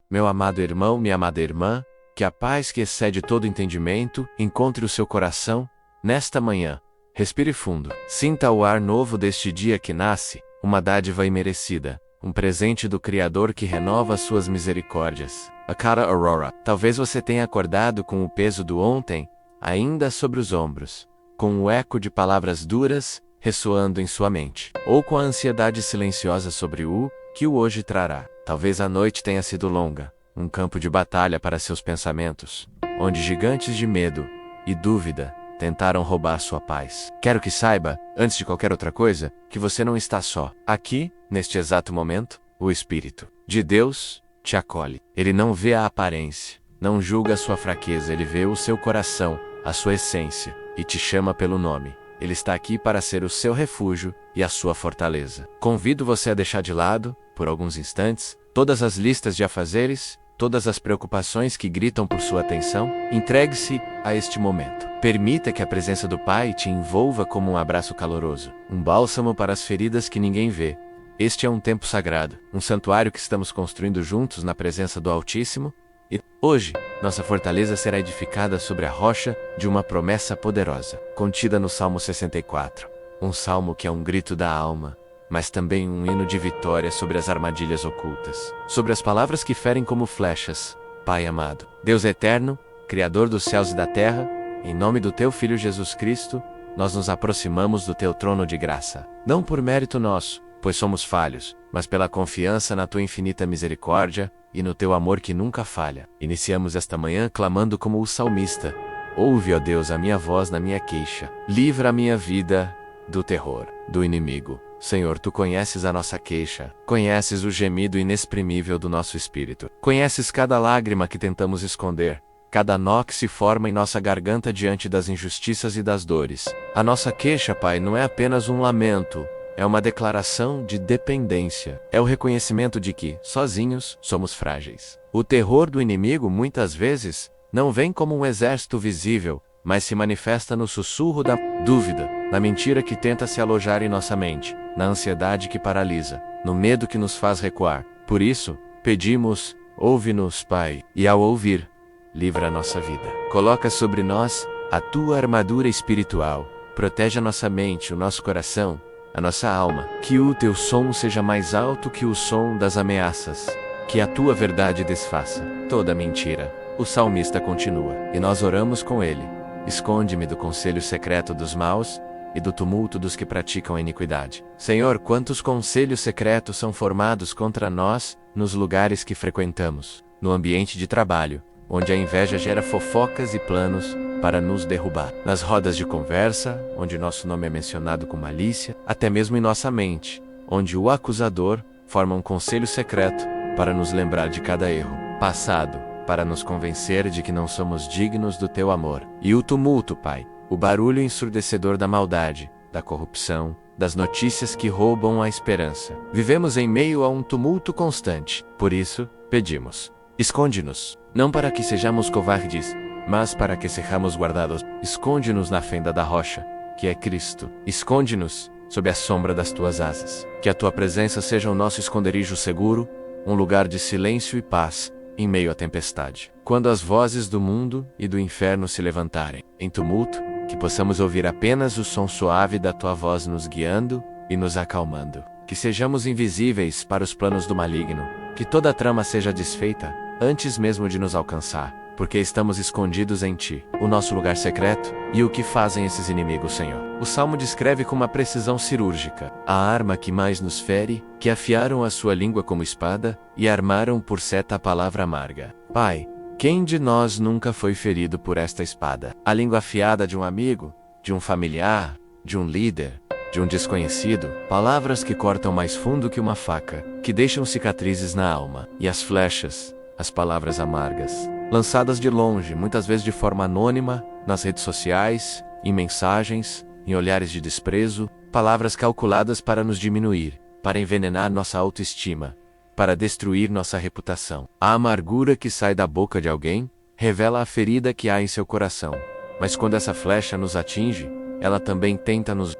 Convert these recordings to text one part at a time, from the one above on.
Meu amado irmão, minha amada irmã, que a paz que excede todo entendimento encontre o seu coração nesta manhã. Respire fundo. Sinta o ar novo deste dia que nasce, uma dádiva imerecida, um presente do Criador que renova suas misericórdias. A cara Aurora. Talvez você tenha acordado com o peso do ontem ainda sobre os ombros, com o eco de palavras duras ressoando em sua mente, ou com a ansiedade silenciosa sobre o que o hoje trará. Talvez a noite tenha sido longa, um campo de batalha para seus pensamentos, onde gigantes de medo e dúvida tentaram roubar sua paz. Quero que saiba, antes de qualquer outra coisa, que você não está só. Aqui, neste exato momento, o Espírito de Deus te acolhe. Ele não vê a aparência, não julga a sua fraqueza, ele vê o seu coração, a sua essência, e te chama pelo nome. Ele está aqui para ser o seu refúgio e a sua fortaleza. Convido você a deixar de lado, por alguns instantes, todas as listas de afazeres, todas as preocupações que gritam por sua atenção. Entregue-se a este momento. Permita que a presença do Pai te envolva como um abraço caloroso, um bálsamo para as feridas que ninguém vê. Este é um tempo sagrado, um santuário que estamos construindo juntos na presença do Altíssimo, e hoje, nossa fortaleza será edificada sobre a rocha de uma promessa poderosa, contida no Salmo 64. Um salmo que é um grito da alma, mas também um hino de vitória sobre as armadilhas ocultas, sobre as palavras que ferem como flechas. Pai amado, Deus eterno, Criador dos céus e da terra, em nome do Teu Filho Jesus Cristo, nós nos aproximamos do Teu trono de graça. Não por mérito nosso, pois somos falhos, mas pela confiança na Tua infinita misericórdia e no Teu amor que nunca falha. Iniciamos esta manhã clamando como o salmista: ouve, ó Deus, a minha voz na minha queixa. Livra a minha vida do terror, do inimigo. Senhor, Tu conheces a nossa queixa, conheces o gemido inexprimível do nosso espírito, conheces cada lágrima que tentamos esconder, cada nó que se forma em nossa garganta diante das injustiças e das dores. A nossa queixa, Pai, não é apenas um lamento, é uma declaração de dependência. É o reconhecimento de que, sozinhos, somos frágeis. O terror do inimigo, muitas vezes, não vem como um exército visível, mas se manifesta no sussurro da dúvida, na mentira que tenta se alojar em nossa mente, na ansiedade que paralisa, no medo que nos faz recuar. Por isso, pedimos, ouve-nos, Pai, e ao ouvir, livra a nossa vida. Coloca sobre nós a Tua armadura espiritual, protege a nossa mente, o nosso coração, a nossa alma. Que o Teu som seja mais alto que o som das ameaças, que a Tua verdade desfaça toda mentira. O salmista continua, e nós oramos com ele: esconde-me do conselho secreto dos maus e do tumulto dos que praticam a iniquidade. Senhor, quantos conselhos secretos são formados contra nós nos lugares que frequentamos, no ambiente de trabalho, onde a inveja gera fofocas e planos para nos derrubar, nas rodas de conversa, onde nosso nome é mencionado com malícia, até mesmo em nossa mente, onde o acusador forma um conselho secreto para nos lembrar de cada erro passado, para nos convencer de que não somos dignos do Teu amor. E o tumulto, Pai, o barulho ensurdecedor da maldade, da corrupção, das notícias que roubam a esperança. Vivemos em meio a um tumulto constante. Por isso, pedimos: esconde-nos, não para que sejamos covardes, mas para que sejamos guardados. Esconde-nos na fenda da rocha, que é Cristo. Esconde-nos sob a sombra das Tuas asas. Que a Tua presença seja o nosso esconderijo seguro, um lugar de silêncio e paz, em meio à tempestade. Quando as vozes do mundo e do inferno se levantarem em tumulto, que possamos ouvir apenas o som suave da Tua voz nos guiando e nos acalmando. Que sejamos invisíveis para os planos do maligno, que toda a trama seja desfeita antes mesmo de nos alcançar, porque estamos escondidos em Ti, o nosso lugar secreto. E o que fazem esses inimigos, Senhor? O Salmo descreve com uma precisão cirúrgica a arma que mais nos fere, que afiaram a sua língua como espada e armaram por seta a palavra amarga. Pai, quem de nós nunca foi ferido por esta espada? A língua afiada de um amigo, de um familiar, de um líder, de um desconhecido. Palavras que cortam mais fundo que uma faca, que deixam cicatrizes na alma. E as flechas, as palavras amargas, lançadas de longe, muitas vezes de forma anônima, nas redes sociais, em mensagens, em olhares de desprezo, palavras calculadas para nos diminuir, para envenenar nossa autoestima, para destruir nossa reputação. A amargura que sai da boca de alguém revela a ferida que há em seu coração, mas quando essa flecha nos atinge, ela também tenta nos...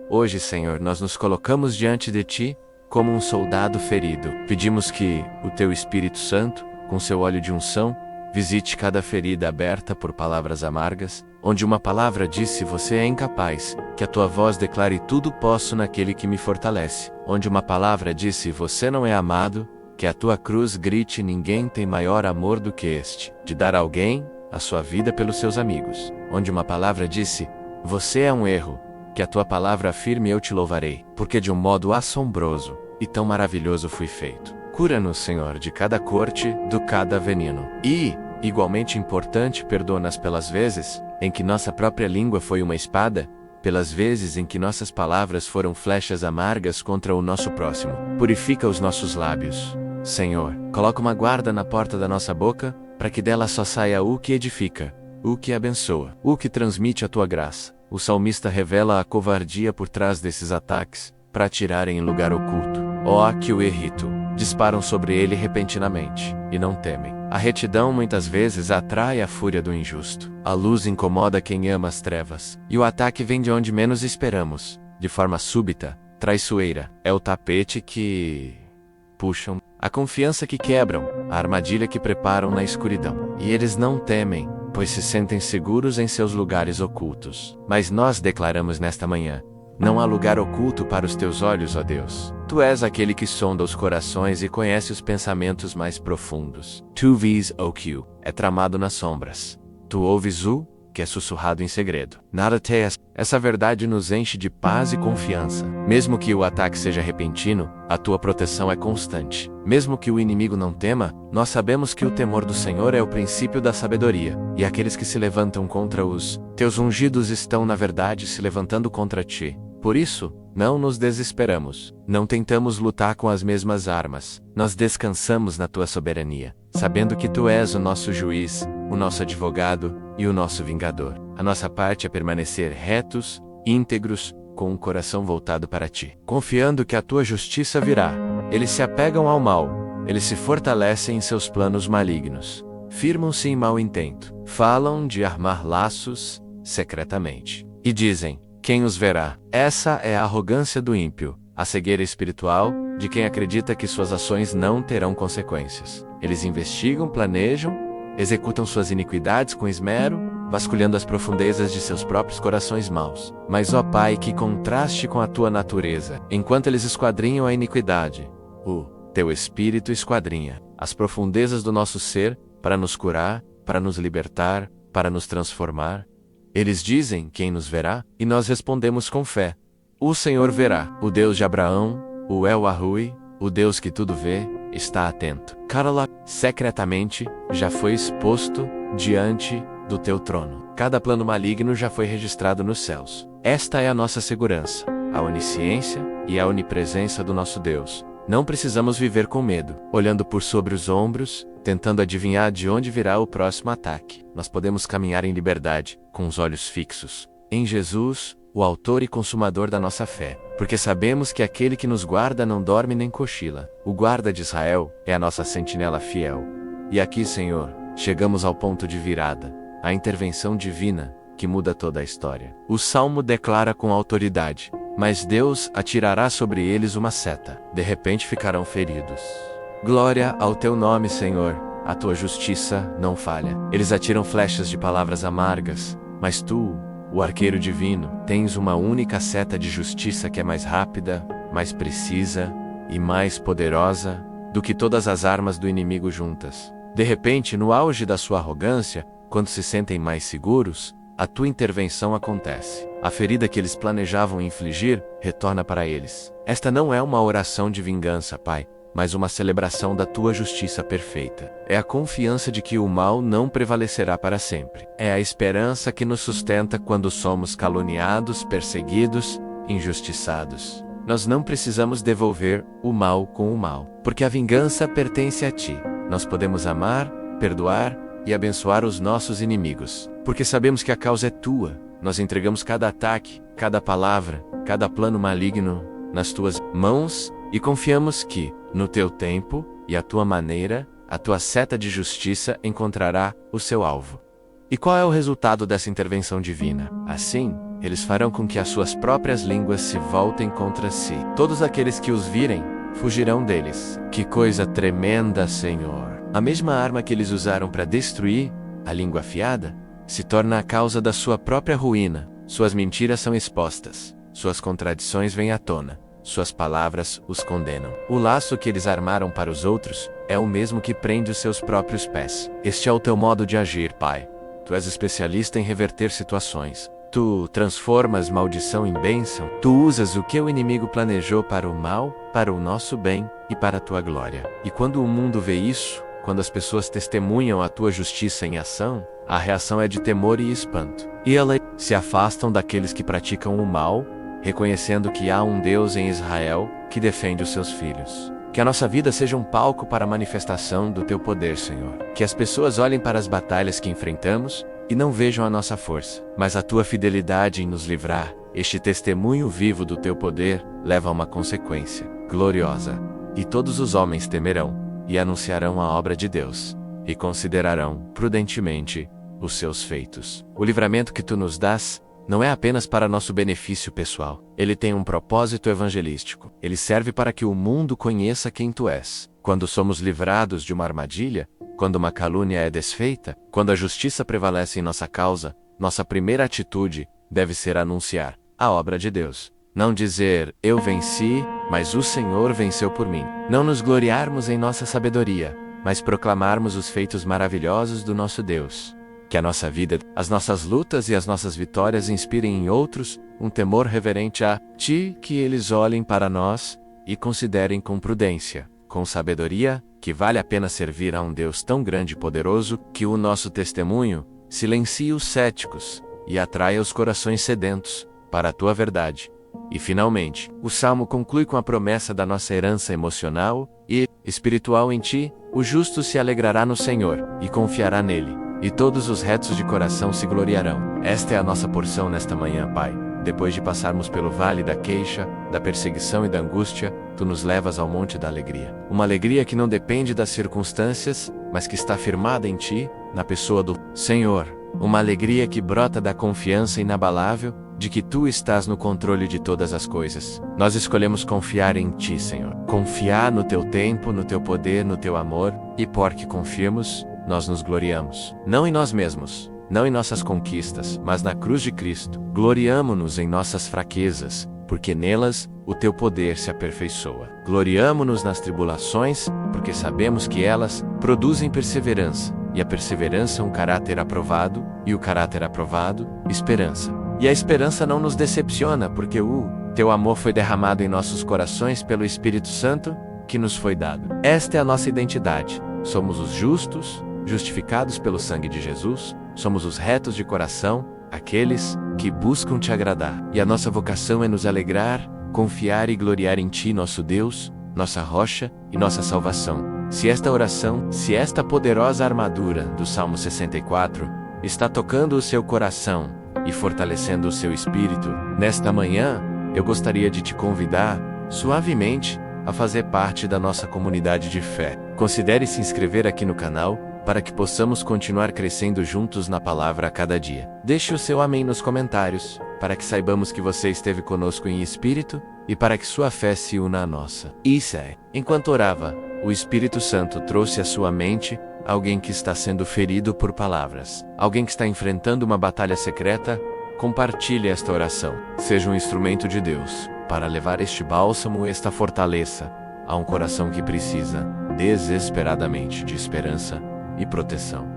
Hoje, Senhor, nós nos colocamos diante de Ti como um soldado ferido. Pedimos que o Teu Espírito Santo com seu óleo de unção, visite cada ferida aberta por palavras amargas, onde uma palavra disse você é incapaz, que a tua voz declare tudo posso naquele que me fortalece, onde uma palavra disse você não é amado, que a tua cruz grite ninguém tem maior amor do que este, de dar a alguém a sua vida pelos seus amigos, onde uma palavra disse você é um erro, que a tua palavra afirme eu te louvarei, porque de um modo assombroso e tão maravilhoso fui feito. Cura-nos, Senhor, de cada corte, do cada veneno. E, igualmente importante, perdoa-nas pelas vezes em que nossa própria língua foi uma espada, pelas vezes em que nossas palavras foram flechas amargas contra o nosso próximo. Purifica os nossos lábios. Senhor, coloca uma guarda na porta da nossa boca, para que dela só saia o que edifica, o que abençoa, o que transmite a tua graça. O salmista revela a covardia por trás desses ataques, para atirarem em lugar oculto. Ó, que o irrito! Disparam sobre ele repentinamente, e não temem. A retidão muitas vezes atrai a fúria do injusto. A luz incomoda quem ama as trevas, e o ataque vem de onde menos esperamos, de forma súbita, traiçoeira. É o tapete que puxam, a confiança que quebram, a armadilha que preparam na escuridão. E eles não temem, pois se sentem seguros em seus lugares ocultos. Mas nós declaramos nesta manhã: não há lugar oculto para os teus olhos, ó Deus. Tu és aquele que sonda os corações e conhece os pensamentos mais profundos. Tu vis o que é tramado nas sombras. Tu ouves o que é sussurrado em segredo. Nada teas. Essa verdade nos enche de paz e confiança. Mesmo que o ataque seja repentino, a tua proteção é constante. Mesmo que o inimigo não tema, nós sabemos que o temor do Senhor é o princípio da sabedoria. E aqueles que se levantam contra os teus ungidos estão, na verdade, se levantando contra ti. Por isso, não nos desesperamos. Não tentamos lutar com as mesmas armas. Nós descansamos na tua soberania, sabendo que tu és o nosso juiz, o nosso advogado e o nosso vingador. A nossa parte é permanecer retos, íntegros, com o coração voltado para ti, confiando que a tua justiça virá. Eles se apegam ao mal, eles se fortalecem em seus planos malignos, firmam-se em mau intento, falam de armar laços secretamente, e dizem: quem os verá? Essa é a arrogância do ímpio, a cegueira espiritual de quem acredita que suas ações não terão consequências. Eles investigam, planejam, executam suas iniquidades com esmero, vasculhando as profundezas de seus próprios corações maus. Mas, ó Pai, que contraste com a tua natureza! Enquanto eles esquadrinham a iniquidade, o teu Espírito esquadrinha as profundezas do nosso ser para nos curar, para nos libertar, para nos transformar. Eles dizem: quem nos verá? E nós respondemos com fé: o Senhor verá. O Deus de Abraão, o El Arrui, o Deus que tudo vê, está atento. Carla, secretamente, já foi exposto diante do teu trono. Cada plano maligno já foi registrado nos céus. Esta é a nossa segurança, a onisciência e a onipresença do nosso Deus. Não precisamos viver com medo, olhando por sobre os ombros, tentando adivinhar de onde virá o próximo ataque. Nós podemos caminhar em liberdade, com os olhos fixos em Jesus, o autor e consumador da nossa fé, porque sabemos que aquele que nos guarda não dorme nem cochila. O guarda de Israel é a nossa sentinela fiel. E aqui, Senhor, chegamos ao ponto de virada, a intervenção divina que muda toda a história. O Salmo declara com autoridade: mas Deus atirará sobre eles uma seta. De repente ficarão feridos. Glória ao teu nome, Senhor. A tua justiça não falha. Eles atiram flechas de palavras amargas, mas tu, o arqueiro divino, tens uma única seta de justiça que é mais rápida, mais precisa e mais poderosa do que todas as armas do inimigo juntas. De repente, no auge da sua arrogância, quando se sentem mais seguros, a tua intervenção acontece. A ferida que eles planejavam infligir retorna para eles. Esta não é uma oração de vingança, Pai, mas uma celebração da tua justiça perfeita. É a confiança de que o mal não prevalecerá para sempre. É a esperança que nos sustenta quando somos caluniados, perseguidos, injustiçados. Nós não precisamos devolver o mal com o mal, porque a vingança pertence a ti. Nós podemos amar, perdoar e abençoar os nossos inimigos, porque sabemos que a causa é tua. Nós entregamos cada ataque, cada palavra, cada plano maligno nas tuas mãos e confiamos que, no teu tempo e à tua maneira, a tua seta de justiça encontrará o seu alvo. E qual é o resultado dessa intervenção divina? Assim, eles farão com que as suas próprias línguas se voltem contra si. Todos aqueles que os virem, fugirão deles. Que coisa tremenda, Senhor! A mesma arma que eles usaram para destruir, a língua afiada, se torna a causa da sua própria ruína. Suas mentiras são expostas, suas contradições vêm à tona, suas palavras os condenam. O laço que eles armaram para os outros é o mesmo que prende os seus próprios pés. Este é o teu modo de agir, Pai. Tu és especialista em reverter situações. Tu transformas maldição em bênção. Tu usas o que o inimigo planejou para o mal, para o nosso bem e para a tua glória. E quando o mundo vê isso, quando as pessoas testemunham a tua justiça em ação, a reação é de temor e espanto. E elas se afastam daqueles que praticam o mal, reconhecendo que há um Deus em Israel que defende os seus filhos. Que a nossa vida seja um palco para a manifestação do teu poder, Senhor. Que as pessoas olhem para as batalhas que enfrentamos e não vejam a nossa força, mas a tua fidelidade em nos livrar. Este testemunho vivo do teu poder leva a uma consequência gloriosa. E todos os homens temerão e anunciarão a obra de Deus e considerarão prudentemente os seus feitos. O livramento que tu nos dás não é apenas para nosso benefício pessoal. Ele tem um propósito evangelístico. Ele serve para que o mundo conheça quem tu és. Quando somos livrados de uma armadilha, quando uma calúnia é desfeita, quando a justiça prevalece em nossa causa, nossa primeira atitude deve ser anunciar a obra de Deus. Não dizer, eu venci, mas o Senhor venceu por mim. Não nos gloriarmos em nossa sabedoria, mas proclamarmos os feitos maravilhosos do nosso Deus. Que a nossa vida, as nossas lutas e as nossas vitórias inspirem em outros um temor reverente a Ti, que eles olhem para nós e considerem com prudência, com sabedoria, que vale a pena servir a um Deus tão grande e poderoso, que o nosso testemunho silencie os céticos e atraia os corações sedentos para a Tua verdade. E finalmente, o Salmo conclui com a promessa da nossa herança emocional e espiritual em Ti. O justo se alegrará no Senhor e confiará nele. E todos os retos de coração se gloriarão. Esta é a nossa porção nesta manhã, Pai. Depois de passarmos pelo vale da queixa, da perseguição e da angústia, Tu nos levas ao monte da alegria. Uma alegria que não depende das circunstâncias, mas que está firmada em Ti, na pessoa do Senhor. Uma alegria que brota da confiança inabalável de que Tu estás no controle de todas as coisas. Nós escolhemos confiar em Ti, Senhor. Confiar no Teu tempo, no Teu poder, no Teu amor, e porque confiamos, nós nos gloriamos. Não em nós mesmos, não em nossas conquistas, mas na cruz de Cristo. Gloriamo-nos em nossas fraquezas, porque nelas o Teu poder se aperfeiçoa. Gloriamo-nos nas tribulações, porque sabemos que elas produzem perseverança, e a perseverança um caráter aprovado, e o caráter aprovado, esperança. E a esperança não nos decepciona, porque o Teu amor foi derramado em nossos corações pelo Espírito Santo, que nos foi dado. Esta é a nossa identidade. Somos os justos, justificados pelo sangue de Jesus, somos os retos de coração, aqueles que buscam Te agradar. E a nossa vocação é nos alegrar, confiar e gloriar em Ti, nosso Deus, nossa rocha e nossa salvação. Se esta oração, se esta poderosa armadura do Salmo 64 está tocando o seu coração e fortalecendo o seu espírito, nesta manhã, eu gostaria de te convidar, suavemente, a fazer parte da nossa comunidade de fé. Considere se inscrever aqui no canal, para que possamos continuar crescendo juntos na palavra a cada dia. Deixe o seu amém nos comentários, para que saibamos que você esteve conosco em espírito, e para que sua fé se una à nossa. Isso é. Enquanto orava, o Espírito Santo trouxe à sua mente alguém que está sendo ferido por palavras. Alguém que está enfrentando uma batalha secreta. Compartilhe esta oração. Seja um instrumento de Deus, para levar este bálsamo, esta fortaleza, a um coração que precisa, desesperadamente, de esperança e proteção.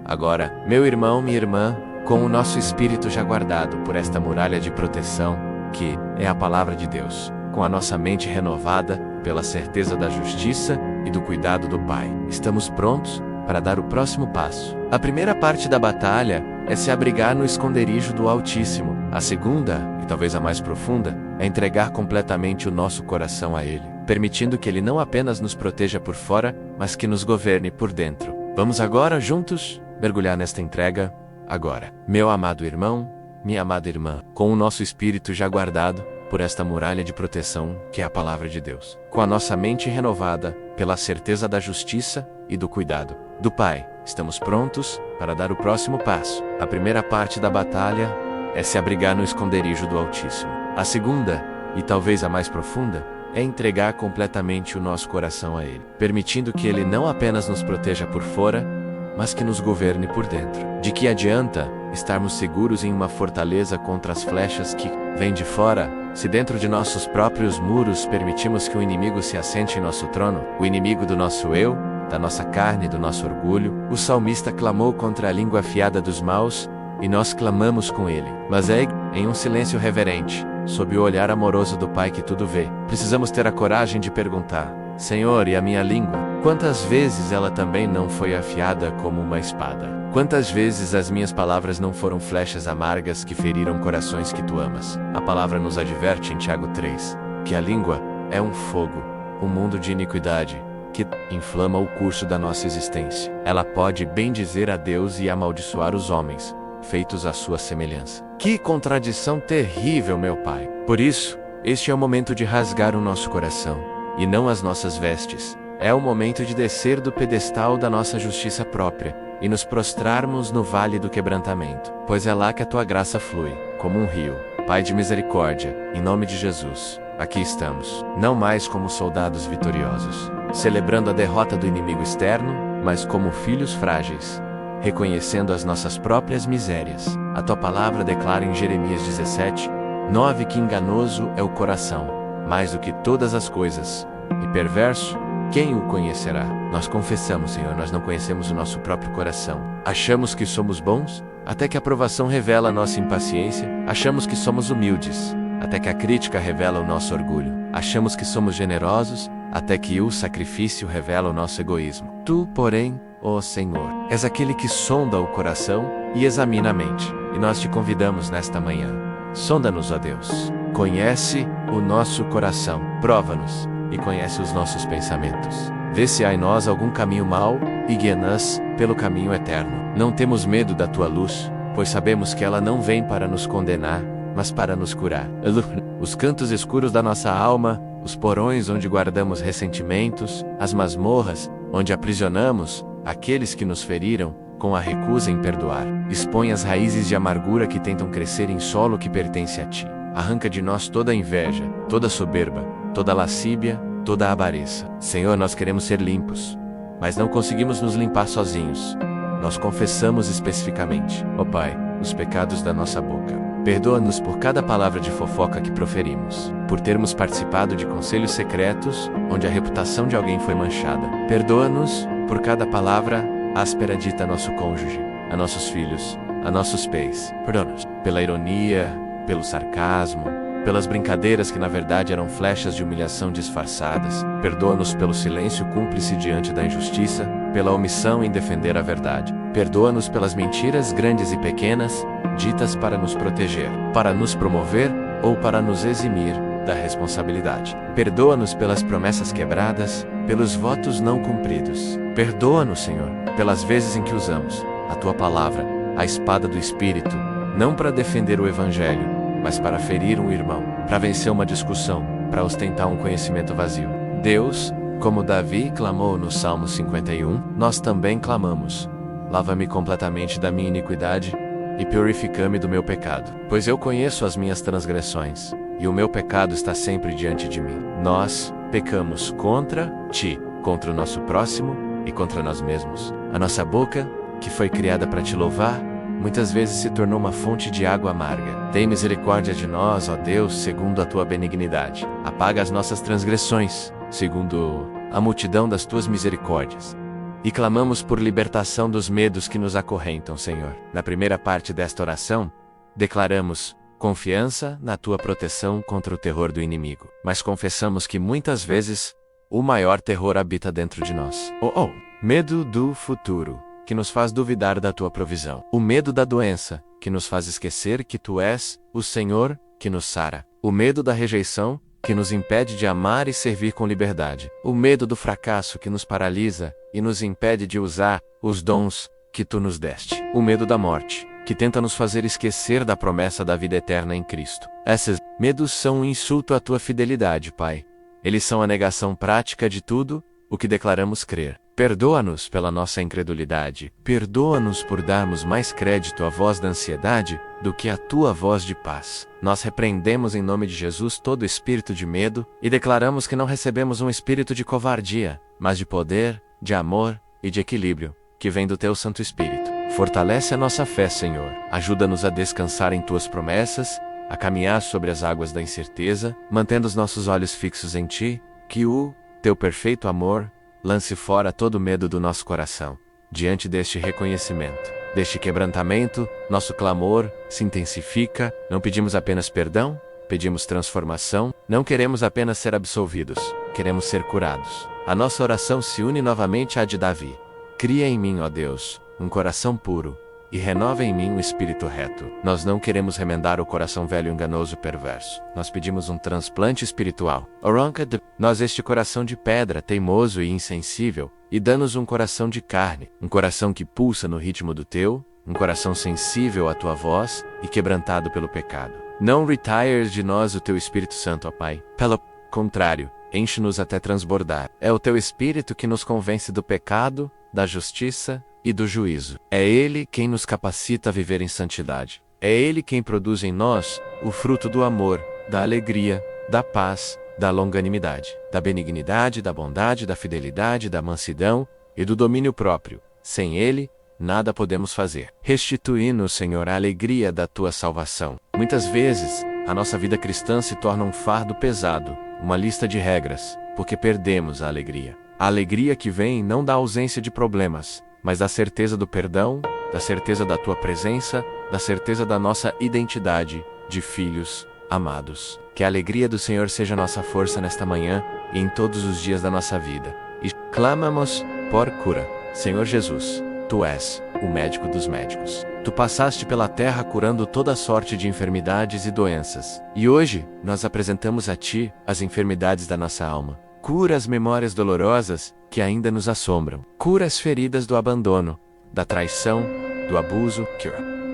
Agora, meu irmão, minha irmã, com o nosso espírito já guardado por esta muralha de proteção, que é a palavra de Deus, com a nossa mente renovada pela certeza da justiça e do cuidado do Pai, estamos prontos para dar o próximo passo. A primeira parte da batalha é se abrigar no esconderijo do Altíssimo. A segunda, e talvez a mais profunda, é entregar completamente o nosso coração a Ele, permitindo que Ele não apenas nos proteja por fora, mas que nos governe por dentro. Vamos agora, juntos, mergulhar nesta entrega, agora. Meu amado irmão, minha amada irmã, com o nosso espírito já guardado por esta muralha de proteção, que é a palavra de Deus, com a nossa mente renovada pela certeza da justiça e do cuidado do Pai, estamos prontos para dar o próximo passo. A primeira parte da batalha é se abrigar no esconderijo do Altíssimo. A segunda, e talvez a mais profunda, é entregar completamente o nosso coração a Ele, permitindo que Ele não apenas nos proteja por fora, mas que nos governe por dentro. De que adianta estarmos seguros em uma fortaleza contra as flechas que vêm de fora, se dentro de nossos próprios muros permitimos que o inimigo se assente em nosso trono, o inimigo do nosso eu, da nossa carne, do nosso orgulho? O salmista clamou contra a língua afiada dos maus, e nós clamamos com ele. Mas em um silêncio reverente, sob o olhar amoroso do Pai que tudo vê, precisamos ter a coragem de perguntar: Senhor, e a minha língua? Quantas vezes ela também não foi afiada como uma espada? Quantas vezes as minhas palavras não foram flechas amargas que feriram corações que tu amas? A palavra nos adverte em Tiago 3, que a língua é um fogo, um mundo de iniquidade, que inflama o curso da nossa existência. Ela pode bendizer a Deus e amaldiçoar os homens, feitos à sua semelhança. Que contradição terrível, meu Pai! Por isso, este é o momento de rasgar o nosso coração, e não as nossas vestes. É o momento de descer do pedestal da nossa justiça própria, e nos prostrarmos no vale do quebrantamento, pois é lá que a tua graça flui, como um rio. Pai de misericórdia, em nome de Jesus, aqui estamos, não mais como soldados vitoriosos, celebrando a derrota do inimigo externo, mas como filhos frágeis, reconhecendo as nossas próprias misérias. A tua palavra declara em Jeremias 17:9 que enganoso é o coração, mais do que todas as coisas, e perverso, quem o conhecerá? Nós confessamos, Senhor, nós não conhecemos o nosso próprio coração. Achamos que somos bons, até que a provação revela a nossa impaciência. Achamos que somos humildes, até que a crítica revela o nosso orgulho. Achamos que somos generosos, até que o sacrifício revela o nosso egoísmo. Tu, porém, ó Senhor, és aquele que sonda o coração e examina a mente. E nós te convidamos nesta manhã. Sonda-nos, ó Deus. Conhece o nosso coração. Prova-nos e conhece os nossos pensamentos. Vê se há em nós algum caminho mau e guia-nos pelo caminho eterno. Não temos medo da tua luz, pois sabemos que ela não vem para nos condenar, mas para nos curar. Os cantos escuros da nossa alma, os porões onde guardamos ressentimentos, as masmorras onde aprisionamos aqueles que nos feriram, com a recusa em perdoar. Expõe as raízes de amargura que tentam crescer em solo que pertence a ti. Arranca de nós toda a inveja, toda a soberba, toda a lascívia, toda a avareza. Senhor, nós queremos ser limpos, mas não conseguimos nos limpar sozinhos. Nós confessamos especificamente, ó Pai, os pecados da nossa boca. Perdoa-nos por cada palavra de fofoca que proferimos, por termos participado de conselhos secretos, onde a reputação de alguém foi manchada. Perdoa-nos por cada palavra áspera dita a nosso cônjuge, a nossos filhos, a nossos pais. Perdoa-nos pela ironia, pelo sarcasmo, pelas brincadeiras que na verdade eram flechas de humilhação disfarçadas. Perdoa-nos pelo silêncio cúmplice diante da injustiça, pela omissão em defender a verdade. Perdoa-nos pelas mentiras grandes e pequenas, ditas para nos proteger, para nos promover ou para nos eximir da responsabilidade. Perdoa-nos pelas promessas quebradas, pelos votos não cumpridos. Perdoa-nos, Senhor, pelas vezes em que usamos a tua palavra, a espada do Espírito, não para defender o Evangelho, mas para ferir um irmão, para vencer uma discussão, para ostentar um conhecimento vazio. Deus, como Davi clamou no Salmo 51, nós também clamamos: lava-me completamente da minha iniquidade e purifica-me do meu pecado, pois eu conheço as minhas transgressões, e o meu pecado está sempre diante de mim. Nós pecamos contra ti, contra o nosso próximo e contra nós mesmos. A nossa boca, que foi criada para te louvar, muitas vezes se tornou uma fonte de água amarga. Tem misericórdia de nós, ó Deus, segundo a tua benignidade. Apaga as nossas transgressões, segundo a multidão das tuas misericórdias. E clamamos por libertação dos medos que nos acorrentam, Senhor. Na primeira parte desta oração, declaramos confiança na tua proteção contra o terror do inimigo. Mas confessamos que muitas vezes o maior terror habita dentro de nós. Medo do futuro, que nos faz duvidar da tua provisão. O medo da doença, que nos faz esquecer que tu és o Senhor que nos sara. O medo da rejeição, que nos impede de amar e servir com liberdade. O medo do fracasso, que nos paralisa e nos impede de usar os dons que tu nos deste. O medo da morte, que tenta nos fazer esquecer da promessa da vida eterna em Cristo. Esses medos são um insulto à tua fidelidade, Pai. Eles são a negação prática de tudo o que declaramos crer. Perdoa-nos pela nossa incredulidade. Perdoa-nos por darmos mais crédito à voz da ansiedade do que a tua voz de paz. Nós repreendemos em nome de Jesus todo espírito de medo e declaramos que não recebemos um espírito de covardia, mas de poder, de amor e de equilíbrio, que vem do teu Santo Espírito. Fortalece a nossa fé, Senhor. Ajuda-nos a descansar em tuas promessas, a caminhar sobre as águas da incerteza, mantendo os nossos olhos fixos em ti, que o teu perfeito amor lance fora todo o medo do nosso coração. Diante deste reconhecimento, deste quebrantamento, nosso clamor se intensifica. Não pedimos apenas perdão, pedimos transformação. Não queremos apenas ser absolvidos, queremos ser curados. A nossa oração se une novamente à de Davi. Cria em mim, ó Deus, um coração puro, e renova em mim um espírito reto. Nós não queremos remendar o coração velho, enganoso e perverso. Nós pedimos um transplante espiritual. Nós este coração de pedra, teimoso e insensível, e dá-nos um coração de carne, um coração que pulsa no ritmo do teu, um coração sensível à tua voz e quebrantado pelo pecado. Não retires de nós o teu Espírito Santo, ó Pai. Pelo contrário, enche-nos até transbordar. É o teu Espírito que nos convence do pecado, da justiça e do juízo. É Ele quem nos capacita a viver em santidade. É Ele quem produz em nós o fruto do amor, da alegria, da paz, da longanimidade, da benignidade, da bondade, da fidelidade, da mansidão e do domínio próprio. Sem Ele, nada podemos fazer. Restitui-nos, Senhor, a alegria da tua salvação. Muitas vezes, a nossa vida cristã se torna um fardo pesado, uma lista de regras, porque perdemos a alegria. A alegria que vem não da ausência de problemas, mas da certeza do perdão, da certeza da tua presença, da certeza da nossa identidade de filhos amados. Que a alegria do Senhor seja nossa força nesta manhã e em todos os dias da nossa vida. E clamamos por cura. Senhor Jesus, Tu és o médico dos médicos. Tu passaste pela terra curando toda sorte de enfermidades e doenças. E hoje, nós apresentamos a Ti as enfermidades da nossa alma. Cura as memórias dolorosas que ainda nos assombram. Cura as feridas do abandono, da traição, do abuso.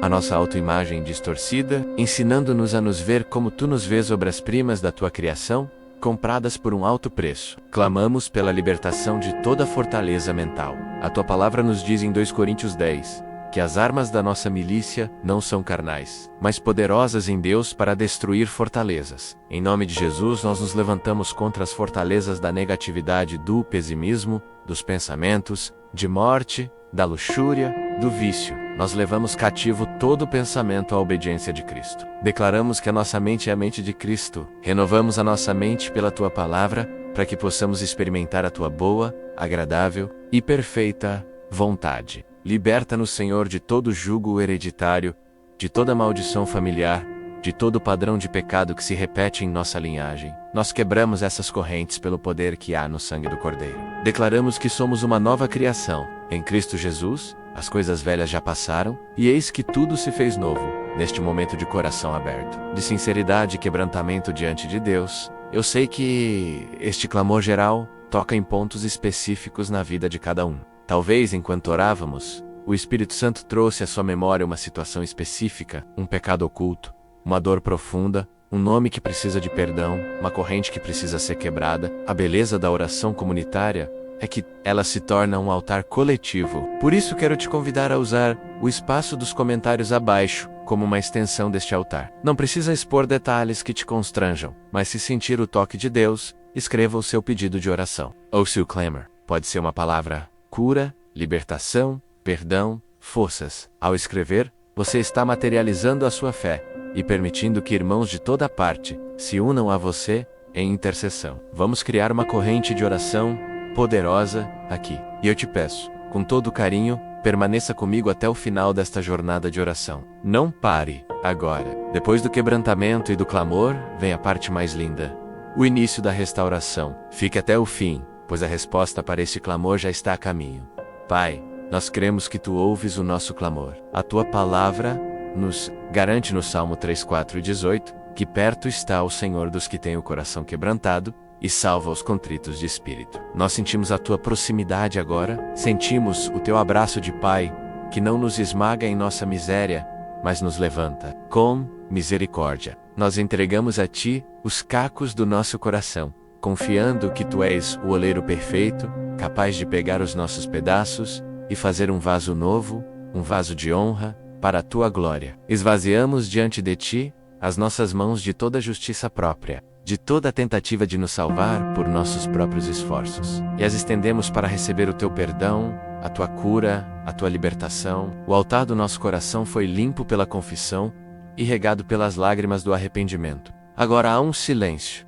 A nossa autoimagem distorcida, ensinando-nos a nos ver como Tu nos vês, obras-primas da Tua criação, compradas por um alto preço. Clamamos pela libertação de toda fortaleza mental. A Tua palavra nos diz em 2 Coríntios 10, que as armas da nossa milícia não são carnais, mas poderosas em Deus para destruir fortalezas. Em nome de Jesus, nós nos levantamos contra as fortalezas da negatividade, do pessimismo, dos pensamentos, de morte, da luxúria, do vício. Nós levamos cativo todo pensamento à obediência de Cristo. Declaramos que a nossa mente é a mente de Cristo. Renovamos a nossa mente pela Tua palavra, para que possamos experimentar a Tua boa, agradável e perfeita vontade. Liberta-nos, Senhor, de todo jugo hereditário, de toda maldição familiar, de todo padrão de pecado que se repete em nossa linhagem. Nós quebramos essas correntes pelo poder que há no sangue do Cordeiro. Declaramos que somos uma nova criação. Em Cristo Jesus, as coisas velhas já passaram, e eis que tudo se fez novo, neste momento de coração aberto, de sinceridade e quebrantamento diante de Deus. Eu sei que este clamor geral toca em pontos específicos na vida de cada um. Talvez, enquanto orávamos, o Espírito Santo trouxe à sua memória uma situação específica, um pecado oculto, uma dor profunda, um nome que precisa de perdão, uma corrente que precisa ser quebrada. A beleza da oração comunitária é que ela se torna um altar coletivo. Por isso quero te convidar a usar o espaço dos comentários abaixo como uma extensão deste altar. Não precisa expor detalhes que te constranjam, mas se sentir o toque de Deus, escreva o seu pedido de oração. Ou seu clamor. Pode ser uma palavra: cura, libertação, perdão, forças. Ao escrever, você está materializando a sua fé e permitindo que irmãos de toda parte se unam a você em intercessão. Vamos criar uma corrente de oração poderosa aqui. E eu te peço, com todo carinho, permaneça comigo até o final desta jornada de oração. Não pare agora. Depois do quebrantamento e do clamor, vem a parte mais linda: o início da restauração. Fique até o fim, pois a resposta para este clamor já está a caminho. Pai, nós cremos que Tu ouves o nosso clamor. A Tua palavra nos garante no Salmo 3, 4 e 18, que perto está o Senhor dos que têm o coração quebrantado e salva os contritos de espírito. Nós sentimos a Tua proximidade agora, sentimos o Teu abraço de Pai, que não nos esmaga em nossa miséria, mas nos levanta com misericórdia. Nós entregamos a Ti os cacos do nosso coração, confiando que Tu és o oleiro perfeito, capaz de pegar os nossos pedaços e fazer um vaso novo, um vaso de honra, para a tua glória. Esvaziamos diante de ti as nossas mãos de toda justiça própria, de toda tentativa de nos salvar por nossos próprios esforços, e as estendemos para receber o teu perdão, a tua cura, a tua libertação. O altar do nosso coração foi limpo pela confissão e regado pelas lágrimas do arrependimento. Agora há um silêncio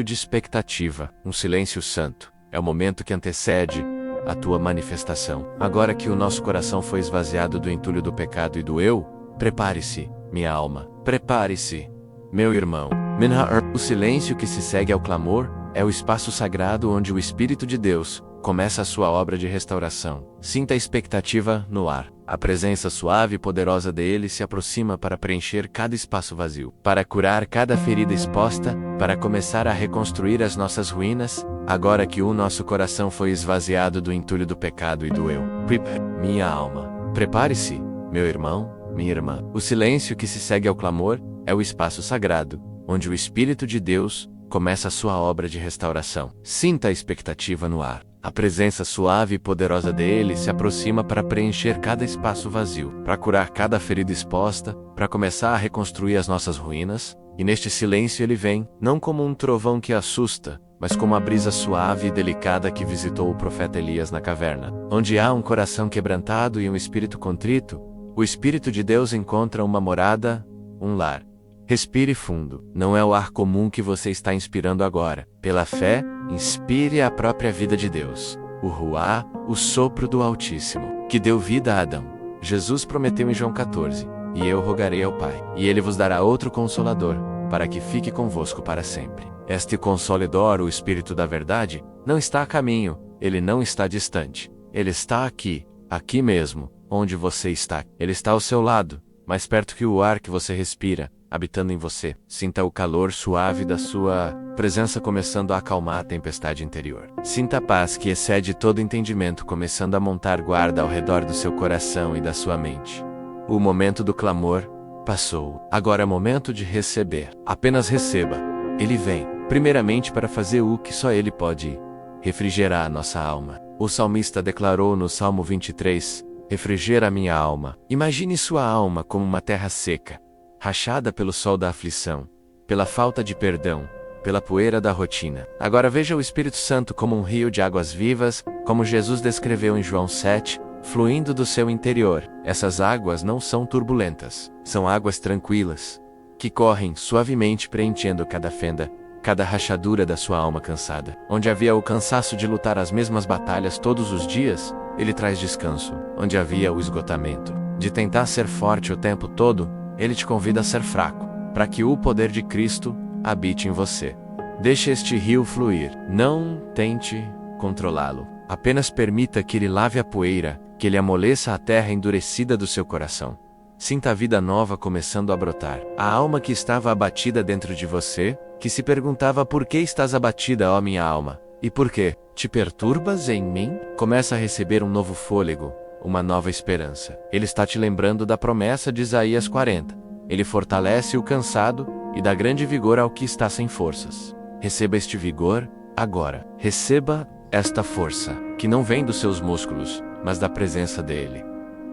de expectativa, um silêncio santo. É o momento que antecede a tua manifestação. Agora que o nosso coração foi esvaziado do entulho do pecado e do eu, prepare-se, minha alma, prepare-se, meu irmão. O silêncio que se segue ao clamor é o espaço sagrado onde o Espírito de Deus começa a sua obra de restauração. Sinta a expectativa no ar. A presença suave e poderosa dele se aproxima para preencher cada espaço vazio, para curar cada ferida exposta, para começar a reconstruir as nossas ruínas, agora que o nosso coração foi esvaziado do entulho do pecado e do eu. Minha alma, prepare-se, meu irmão, minha irmã. O silêncio que se segue ao clamor é o espaço sagrado, onde o Espírito de Deus começa a sua obra de restauração. Sinta a expectativa no ar. A presença suave e poderosa dele se aproxima para preencher cada espaço vazio, para curar cada ferida exposta, para começar a reconstruir as nossas ruínas, e neste silêncio ele vem, não como um trovão que assusta, mas como a brisa suave e delicada que visitou o profeta Elias na caverna. Onde há um coração quebrantado e um espírito contrito, o Espírito de Deus encontra uma morada, um lar. Respire fundo. Não é o ar comum que você está inspirando agora. Pela fé, inspire a própria vida de Deus. O Ruá, o sopro do Altíssimo, que deu vida a Adão. Jesus prometeu em João 14, e eu rogarei ao Pai, e ele vos dará outro Consolador, para que fique convosco para sempre. Este Consolador, o Espírito da Verdade, não está a caminho, ele não está distante. Ele está aqui, aqui mesmo, onde você está. Ele está ao seu lado, mais perto que o ar que você respira, habitando em você. Sinta o calor suave da sua presença começando a acalmar a tempestade interior. Sinta a paz que excede todo entendimento começando a montar guarda ao redor do seu coração e da sua mente. O momento do clamor passou. Agora é momento de receber. Apenas receba. Ele vem, primeiramente para fazer o que só ele pode: refrigerar a nossa alma. O salmista declarou no Salmo 23, refrigera a minha alma. Imagine sua alma como uma terra seca, rachada pelo sol da aflição, pela falta de perdão, pela poeira da rotina. Agora veja o Espírito Santo como um rio de águas vivas, como Jesus descreveu em João 7, fluindo do seu interior. Essas águas não são turbulentas, são águas tranquilas, que correm suavemente preenchendo cada fenda, cada rachadura da sua alma cansada. Onde havia o cansaço de lutar as mesmas batalhas todos os dias, ele traz descanso. Onde havia o esgotamento de tentar ser forte o tempo todo, ele te convida a ser fraco, para que o poder de Cristo habite em você. Deixe este rio fluir. Não tente controlá-lo. Apenas permita que ele lave a poeira, que ele amoleça a terra endurecida do seu coração. Sinta a vida nova começando a brotar. A alma que estava abatida dentro de você, que se perguntava por que estás abatida, ó minha alma, e por que te perturbas em mim, começa a receber um novo fôlego, uma nova esperança. Ele está te lembrando da promessa de Isaías 40. Ele fortalece o cansado e dá grande vigor ao que está sem forças. Receba este vigor agora. Receba esta força, que não vem dos seus músculos, mas da presença dele.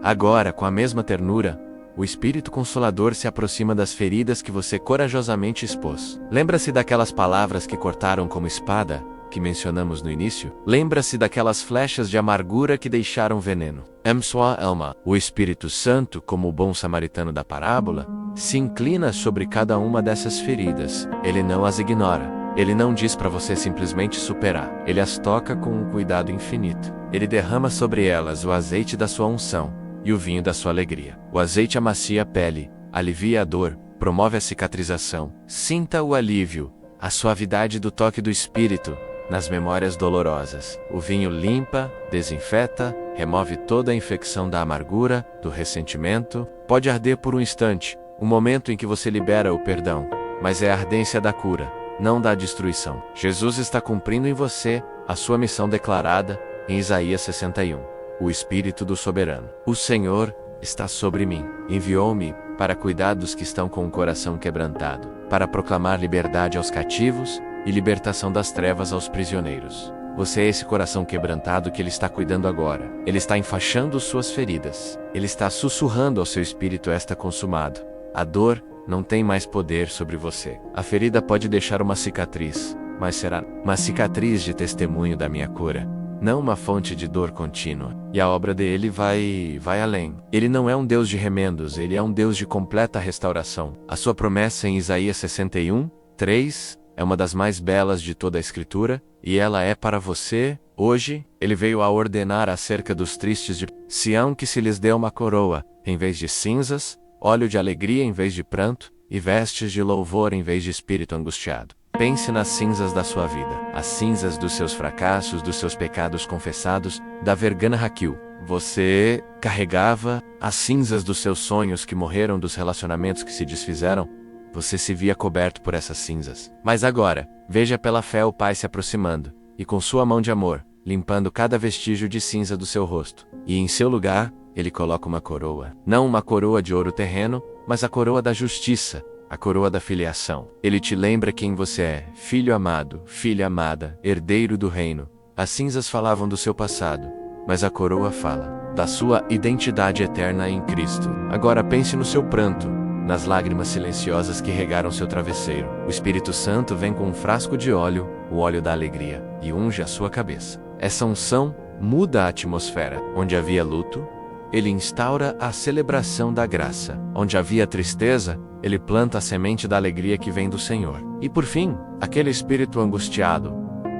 Agora, com a mesma ternura, o Espírito Consolador se aproxima das feridas que você corajosamente expôs. Lembra-se daquelas palavras que cortaram como espada, que mencionamos no início? Lembra-se daquelas flechas de amargura que deixaram veneno. Sua alma. O Espírito Santo, como o bom samaritano da parábola, se inclina sobre cada uma dessas feridas. Ele não as ignora. Ele não diz para você simplesmente superar. Ele as toca com um cuidado infinito. Ele derrama sobre elas o azeite da sua unção e o vinho da sua alegria. O azeite amacia a pele, alivia a dor, promove a cicatrização. Sinta o alívio, a suavidade do toque do Espírito nas memórias dolorosas. O vinho limpa, desinfeta, remove toda a infecção da amargura, do ressentimento. Pode arder por um instante, um momento em que você libera o perdão, mas é a ardência da cura, não da destruição. Jesus está cumprindo em você a sua missão declarada em Isaías 61. O Espírito do Soberano. O Senhor está sobre mim. Enviou-me para cuidar dos que estão com o coração quebrantado, para proclamar liberdade aos cativos e libertação das trevas aos prisioneiros. Você é esse coração quebrantado que Ele está cuidando agora. Ele está enfaixando suas feridas. Ele está sussurrando ao seu espírito: está consumado. A dor não tem mais poder sobre você. A ferida pode deixar uma cicatriz, mas será uma cicatriz de testemunho da minha cura, não uma fonte de dor contínua. E a obra dele vai além. Ele não é um Deus de remendos, ele é um Deus de completa restauração. A sua promessa em Isaías 61:3 é uma das mais belas de toda a Escritura, e ela é para você, hoje. Ele veio a ordenar acerca dos tristes de Sião que se lhes dê uma coroa, em vez de cinzas, óleo de alegria em vez de pranto, e vestes de louvor em vez de espírito angustiado. Pense nas cinzas da sua vida, as cinzas dos seus fracassos, dos seus pecados confessados, da vergana Raquel. Você carregava as cinzas dos seus sonhos que morreram, dos relacionamentos que se desfizeram. Você se via coberto por essas cinzas. Mas agora, veja pela fé o Pai se aproximando, e com sua mão de amor, limpando cada vestígio de cinza do seu rosto. E em seu lugar, Ele coloca uma coroa. Não uma coroa de ouro terreno, mas a coroa da justiça, a coroa da filiação. Ele te lembra quem você é: filho amado, filha amada, herdeiro do reino. As cinzas falavam do seu passado, mas a coroa fala da sua identidade eterna em Cristo. Agora pense no seu pranto, nas lágrimas silenciosas que regaram seu travesseiro. O Espírito Santo vem com um frasco de óleo, o óleo da alegria, e unge a sua cabeça. Essa unção muda a atmosfera. Onde havia luto, Ele instaura a celebração da graça. Onde havia tristeza, Ele planta a semente da alegria que vem do Senhor. E por fim, aquele espírito angustiado,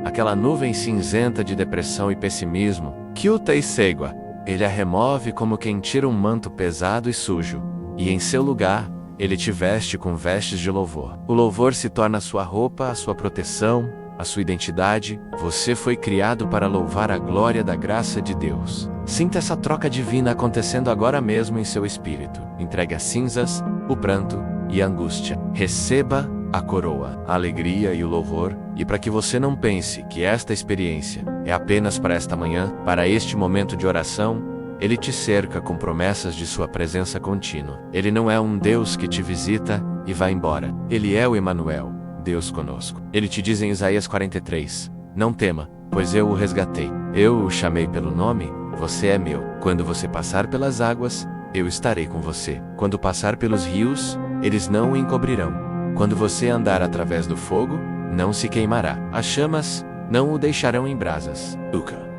aquela nuvem cinzenta de depressão e pessimismo, Kyuta e Segua, Ele a remove como quem tira um manto pesado e sujo, e em seu lugar, Ele te veste com vestes de louvor. O louvor se torna a sua roupa, a sua proteção, a sua identidade. Você foi criado para louvar a glória da graça de Deus. Sinta essa troca divina acontecendo agora mesmo em seu espírito. Entregue as cinzas, o pranto e a angústia. Receba a coroa, a alegria e o louvor, e para que você não pense que esta experiência é apenas para esta manhã, para este momento de oração, Ele te cerca com promessas de sua presença contínua. Ele não é um Deus que te visita e vai embora. Ele é o Emanuel, Deus conosco. Ele te diz em Isaías 43, não tema, pois eu o resgatei. Eu o chamei pelo nome, você é meu. Quando você passar pelas águas, eu estarei com você. Quando passar pelos rios, eles não o encobrirão. Quando você andar através do fogo, não se queimará. As chamas não o deixarão em brasas.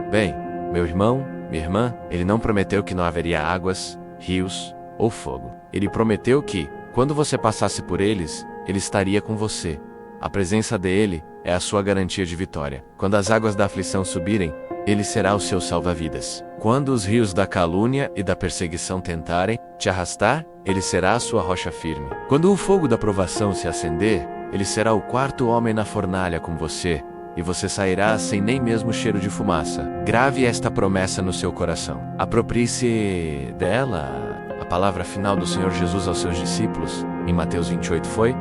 Bem, meu irmão, minha irmã, Ele não prometeu que não haveria águas, rios ou fogo. Ele prometeu que, quando você passasse por eles, Ele estaria com você. A presença dele é a sua garantia de vitória. Quando as águas da aflição subirem, Ele será o seu salva-vidas. Quando os rios da calúnia e da perseguição tentarem te arrastar, Ele será a sua rocha firme. Quando o fogo da provação se acender, Ele será o quarto homem na fornalha com você, e você sairá sem nem mesmo cheiro de fumaça. Grave esta promessa no seu coração. Aproprie-se dela. A palavra final do Senhor Jesus aos seus discípulos, em Mateus 28 foi: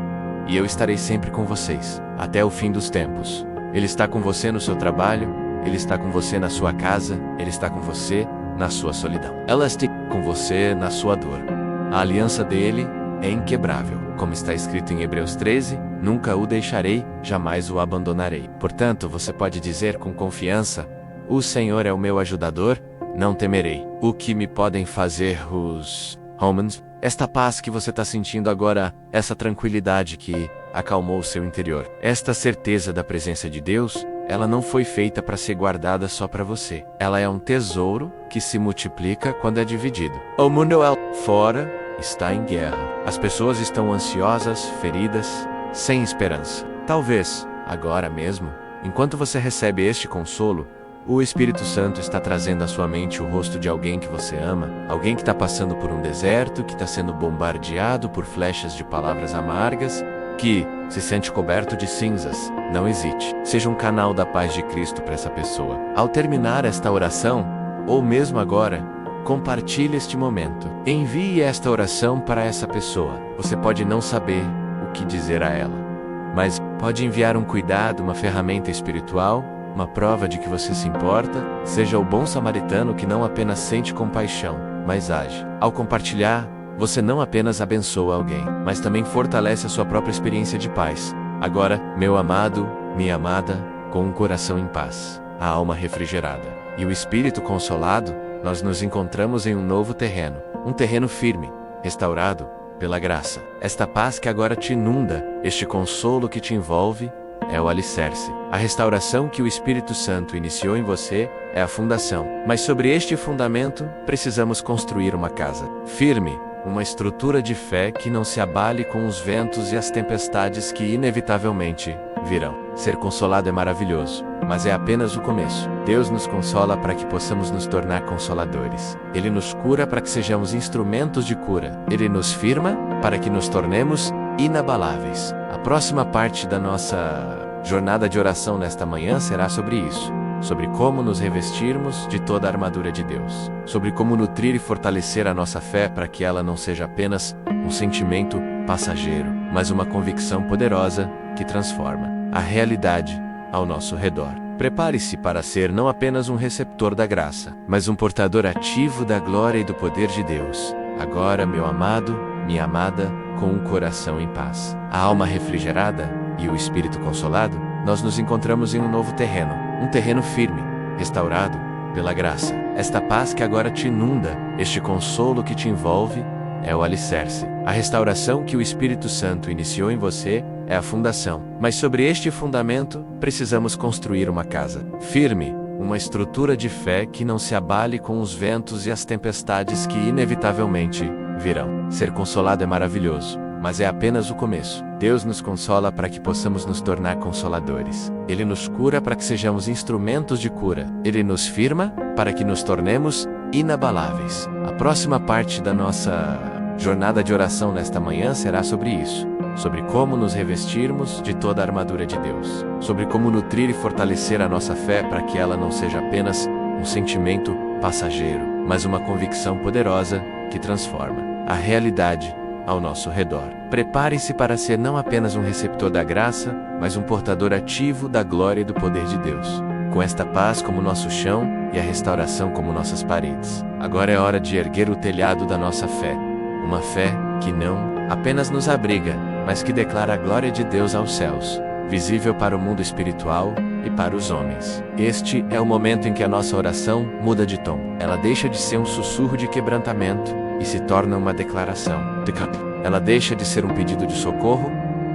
e eu estarei sempre com vocês, até o fim dos tempos. Ele está com você no seu trabalho, Ele está com você na sua casa, Ele está com você na sua solidão. Ela está com você na sua dor. A aliança dele é inquebrável. Como está escrito em Hebreus 13, nunca o deixarei, jamais o abandonarei. Portanto, você pode dizer com confiança: o Senhor é o meu ajudador, não temerei. O que me podem fazer os Romans? Esta paz que você está sentindo agora, essa tranquilidade que acalmou o seu interior, esta certeza da presença de Deus, ela não foi feita para ser guardada só para você. Ela é um tesouro que se multiplica quando é dividido. O mundo fora está em guerra. As pessoas estão ansiosas, feridas, sem esperança. Talvez, agora mesmo, enquanto você recebe este consolo, o Espírito Santo está trazendo à sua mente o rosto de alguém que você ama, alguém que está passando por um deserto, que está sendo bombardeado por flechas de palavras amargas, que se sente coberto de cinzas. Não hesite. Seja um canal da paz de Cristo para essa pessoa. Ao terminar esta oração, ou mesmo agora, compartilhe este momento. Envie esta oração para essa pessoa. Você pode não saber o que dizer a ela, mas pode enviar um cuidado, uma ferramenta espiritual, uma prova de que você se importa. Seja o bom samaritano que não apenas sente compaixão, mas age. Ao compartilhar, você não apenas abençoa alguém, mas também fortalece a sua própria experiência de paz. Agora, meu amado, minha amada, com um coração em paz, a alma refrigerada e o espírito consolado, nós nos encontramos em um novo terreno, um terreno firme, restaurado pela graça. Esta paz que agora te inunda, este consolo que te envolve, é o alicerce. A restauração que o Espírito Santo iniciou em você é a fundação. Mas sobre este fundamento, precisamos construir uma casa firme, uma estrutura de fé que não se abale com os ventos e as tempestades que inevitavelmente virão. Ser consolado é maravilhoso, mas é apenas o começo. Deus nos consola para que possamos nos tornar consoladores. Ele nos cura para que sejamos instrumentos de cura. Ele nos firma para que nos tornemos inabaláveis. A próxima parte da nossa jornada de oração nesta manhã será sobre isso. Sobre como nos revestirmos de toda a armadura de Deus. Sobre como nutrir e fortalecer a nossa fé para que ela não seja apenas um sentimento passageiro, mas uma convicção poderosa que transforma a realidade ao nosso redor. Prepare-se para ser não apenas um receptor da graça, mas um portador ativo da glória e do poder de Deus. Agora, meu amado, minha amada, com um coração em paz, a alma refrigerada e o espírito consolado, nós nos encontramos em um novo terreno, um terreno firme, restaurado pela graça. Esta paz que agora te inunda, este consolo que te envolve, é o alicerce. A restauração que o Espírito Santo iniciou em você é a fundação. Mas sobre este fundamento, precisamos construir uma casa firme, uma estrutura de fé que não se abale com os ventos e as tempestades que inevitavelmente virão. Ser consolado é maravilhoso, mas é apenas o começo. Deus nos consola para que possamos nos tornar consoladores. Ele nos cura para que sejamos instrumentos de cura. Ele nos firma para que nos tornemos inabaláveis. A próxima parte da nossa jornada de oração nesta manhã será sobre isso. Sobre como nos revestirmos de toda a armadura de Deus. Sobre como nutrir e fortalecer a nossa fé para que ela não seja apenas um sentimento passageiro, mas uma convicção poderosa que transforma a realidade ao nosso redor. Prepare-se para ser não apenas um receptor da graça, mas um portador ativo da glória e do poder de Deus. Com esta paz como nosso chão e a restauração como nossas paredes. Agora é hora de erguer o telhado da nossa fé. Uma fé que não apenas nos abriga, mas que declara a glória de Deus aos céus, visível para o mundo espiritual e para os homens. Este é o momento em que a nossa oração muda de tom. Ela deixa de ser um sussurro de quebrantamento e se torna uma declaração. Ela deixa de ser um pedido de socorro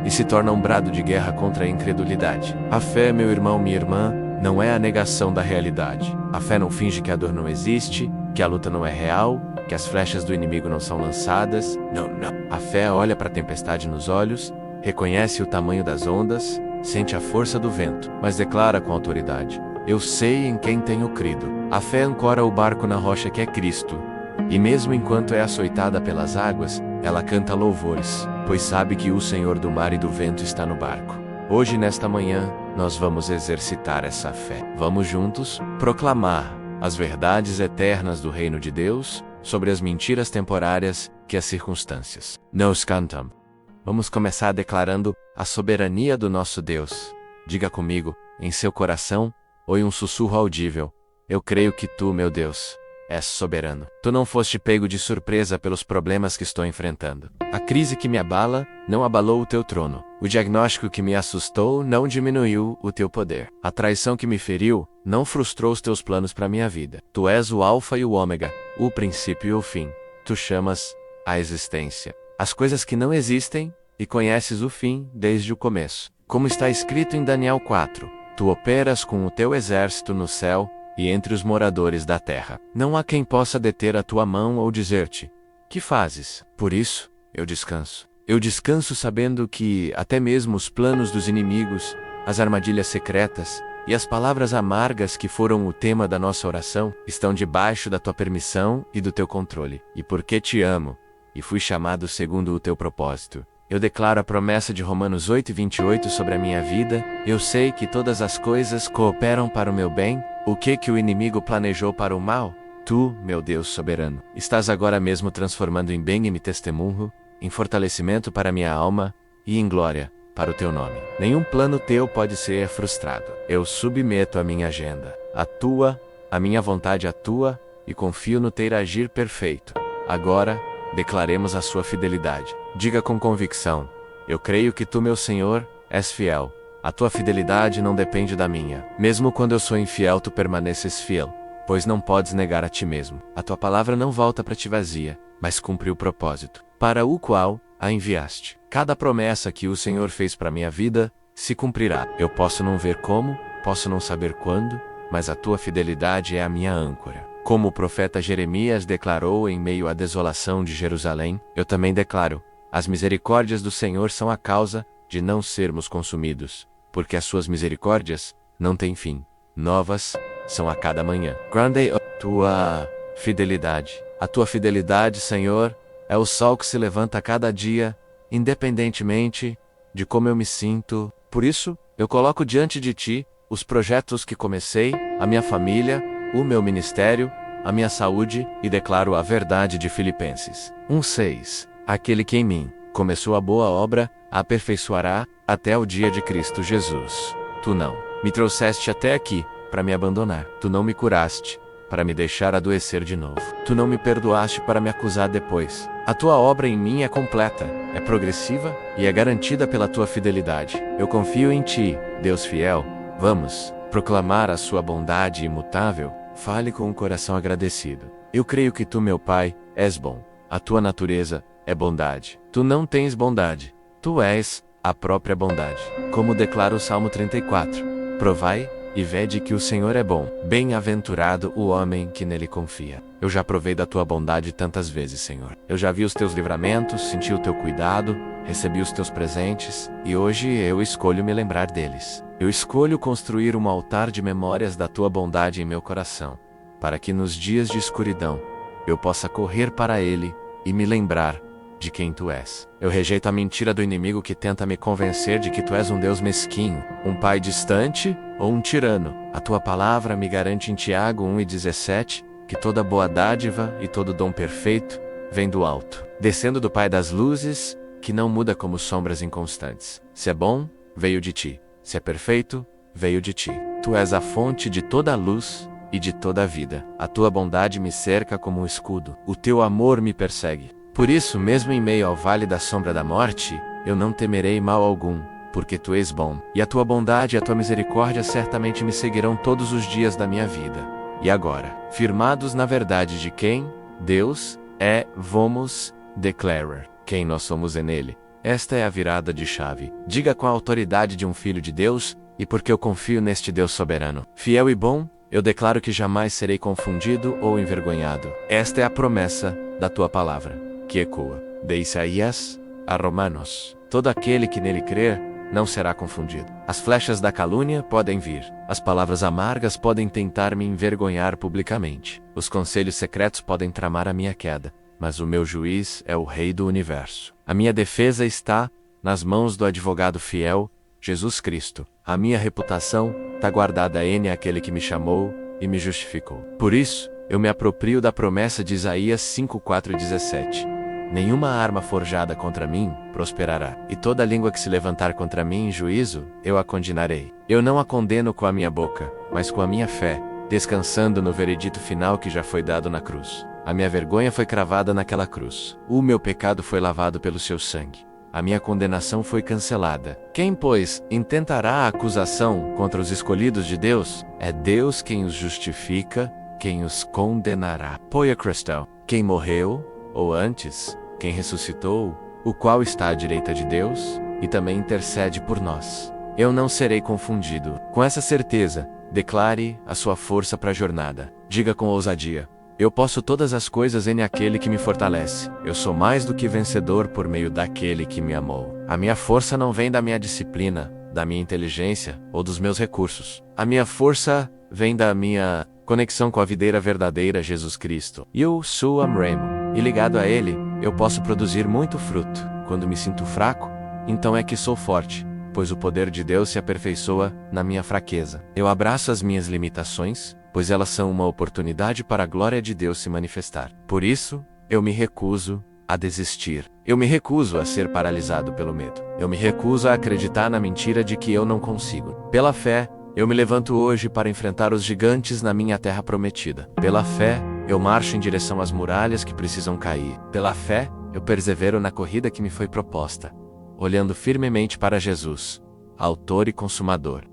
e se torna um brado de guerra contra a incredulidade. A fé, meu irmão, minha irmã, não é a negação da realidade. A fé não finge que a dor não existe, que a luta não é real, que as flechas do inimigo não são lançadas. Não. A fé olha para a tempestade nos olhos, reconhece o tamanho das ondas, sente a força do vento, mas declara com autoridade: eu sei em quem tenho crido. A fé ancora o barco na rocha que é Cristo. E mesmo enquanto é açoitada pelas águas, ela canta louvores, pois sabe que o Senhor do mar e do vento está no barco. Hoje, nesta manhã, nós vamos exercitar essa fé. Vamos juntos proclamar as verdades eternas do reino de Deus sobre as mentiras temporárias que as circunstâncias nos cantam. Vamos começar declarando a soberania do nosso Deus. Diga comigo, em seu coração, ou em um sussurro audível: eu creio que tu, meu Deus, és soberano. Tu não foste pego de surpresa pelos problemas que estou enfrentando. A crise que me abala não abalou o teu trono. O diagnóstico que me assustou não diminuiu o teu poder. A traição que me feriu não frustrou os teus planos para minha vida. Tu és o alfa e o ômega, o princípio e o fim. Tu chamas a existência as coisas que não existem e conheces o fim desde o começo. Como está escrito em Daniel 4, tu operas com o teu exército no céu e entre os moradores da terra. Não há quem possa deter a tua mão ou dizer-te: que fazes? Por isso, eu descanso. Eu descanso sabendo que até mesmo os planos dos inimigos, as armadilhas secretas e as palavras amargas que foram o tema da nossa oração estão debaixo da tua permissão e do teu controle. E porque te amo e fui chamado segundo o teu propósito, eu declaro a promessa de Romanos 8:28 sobre a minha vida. Eu sei que todas as coisas cooperam para o meu bem. O que o inimigo planejou para o mal? Tu, meu Deus soberano, estás agora mesmo transformando em bem e me testemunho, em fortalecimento para minha alma e em glória para o teu nome. Nenhum plano teu pode ser frustrado. Eu submeto a minha agenda, a minha vontade à tua, e confio no teu agir perfeito. Agora, declaremos a sua fidelidade. Diga com convicção: eu creio que tu, meu Senhor, és fiel. A tua fidelidade não depende da minha. Mesmo quando eu sou infiel, tu permaneces fiel, pois não podes negar a ti mesmo. A tua palavra não volta para ti vazia, mas cumpre o propósito, para o qual a enviaste. Cada promessa que o Senhor fez para minha vida se cumprirá. Eu posso não ver como, posso não saber quando, mas a tua fidelidade é a minha âncora. Como o profeta Jeremias declarou em meio à desolação de Jerusalém, eu também declaro: as misericórdias do Senhor são a causa de não sermos consumidos, porque as suas misericórdias não têm fim. Novas são a cada manhã. Grande é a tua fidelidade. A tua fidelidade, Senhor, é o sol que se levanta a cada dia, independentemente de como eu me sinto. Por isso, eu coloco diante de ti os projetos que comecei, a minha família, o meu ministério, a minha saúde, e declaro a verdade de Filipenses 1:6. Aquele que em mim começou a boa obra, a aperfeiçoará até o dia de Cristo Jesus. Tu não me trouxeste até aqui para me abandonar. Tu não me curaste para me deixar adoecer de novo. Tu não me perdoaste para me acusar depois. A tua obra em mim é completa, é progressiva e é garantida pela tua fidelidade. Eu confio em ti, Deus fiel. Vamos proclamar a sua bondade imutável. Fale com um coração agradecido. Eu creio que tu, meu Pai, és bom. A tua natureza é bondade. Tu não tens bondade. Tu és a própria bondade. Como declara o Salmo 34. Provai e vede que o Senhor é bom. Bem-aventurado o homem que nele confia. Eu já provei da tua bondade tantas vezes, Senhor. Eu já vi os teus livramentos, senti o teu cuidado, recebi os teus presentes, e hoje eu escolho me lembrar deles. Eu escolho construir um altar de memórias da tua bondade em meu coração, para que nos dias de escuridão eu possa correr para ele e me lembrar de quem tu és. Eu rejeito a mentira do inimigo que tenta me convencer de que tu és um Deus mesquinho, um pai distante ou um tirano. A tua palavra me garante em Tiago 1:17 que toda boa dádiva e todo dom perfeito vem do alto, descendo do Pai das luzes, que não muda como sombras inconstantes. Se é bom, veio de ti. Se é perfeito, veio de ti. Tu és a fonte de toda a luz e de toda a vida. A tua bondade me cerca como um escudo. O teu amor me persegue. Por isso, mesmo em meio ao vale da sombra da morte, eu não temerei mal algum, porque tu és bom. E a tua bondade e a tua misericórdia certamente me seguirão todos os dias da minha vida. E agora, firmados na verdade de quem Deus é, vamos declarar quem nós somos nele. Esta é a virada de chave. Diga com a autoridade de um filho de Deus, e porque eu confio neste Deus soberano, fiel e bom, eu declaro que jamais serei confundido ou envergonhado. Esta é a promessa da tua palavra, que ecoa de Isaías a Romanos. Todo aquele que nele crer não será confundido. As flechas da calúnia podem vir, as palavras amargas podem tentar me envergonhar publicamente, os conselhos secretos podem tramar a minha queda, mas o meu juiz é o Rei do Universo. A minha defesa está nas mãos do advogado fiel, Jesus Cristo. A minha reputação está guardada àquele que me chamou e me justificou. Por isso, eu me aproprio da promessa de Isaías 5:4-17. Nenhuma arma forjada contra mim prosperará, e toda língua que se levantar contra mim em juízo, eu a condenarei. Eu não a condeno com a minha boca, mas com a minha fé, descansando no veredito final que já foi dado na cruz. A minha vergonha foi cravada naquela cruz. O meu pecado foi lavado pelo seu sangue. A minha condenação foi cancelada. Quem, pois, intentará a acusação contra os escolhidos de Deus? É Deus quem os justifica, quem os condenará. Poia Cristo, quem morreu, ou antes, quem ressuscitou, o qual está à direita de Deus, e também intercede por nós. Eu não serei confundido. Com essa certeza, declare a sua força para a jornada. Diga com ousadia: eu posso todas as coisas naquele que me fortalece. Eu sou mais do que vencedor por meio daquele que me amou. A minha força não vem da minha disciplina, da minha inteligência ou dos meus recursos. A minha força vem da minha conexão com a videira verdadeira, Jesus Cristo. Eu sou Amremo, e ligado a ele, eu posso produzir muito fruto. Quando me sinto fraco, então é que sou forte, pois o poder de Deus se aperfeiçoa na minha fraqueza. Eu abraço as minhas limitações, pois elas são uma oportunidade para a glória de Deus se manifestar. Por isso, eu me recuso a desistir. Eu me recuso a ser paralisado pelo medo. Eu me recuso a acreditar na mentira de que eu não consigo. Pela fé, eu me levanto hoje para enfrentar os gigantes na minha terra prometida. Pela fé, eu marcho em direção às muralhas que precisam cair. Pela fé, eu persevero na corrida que me foi proposta, olhando firmemente para Jesus, autor e consumador.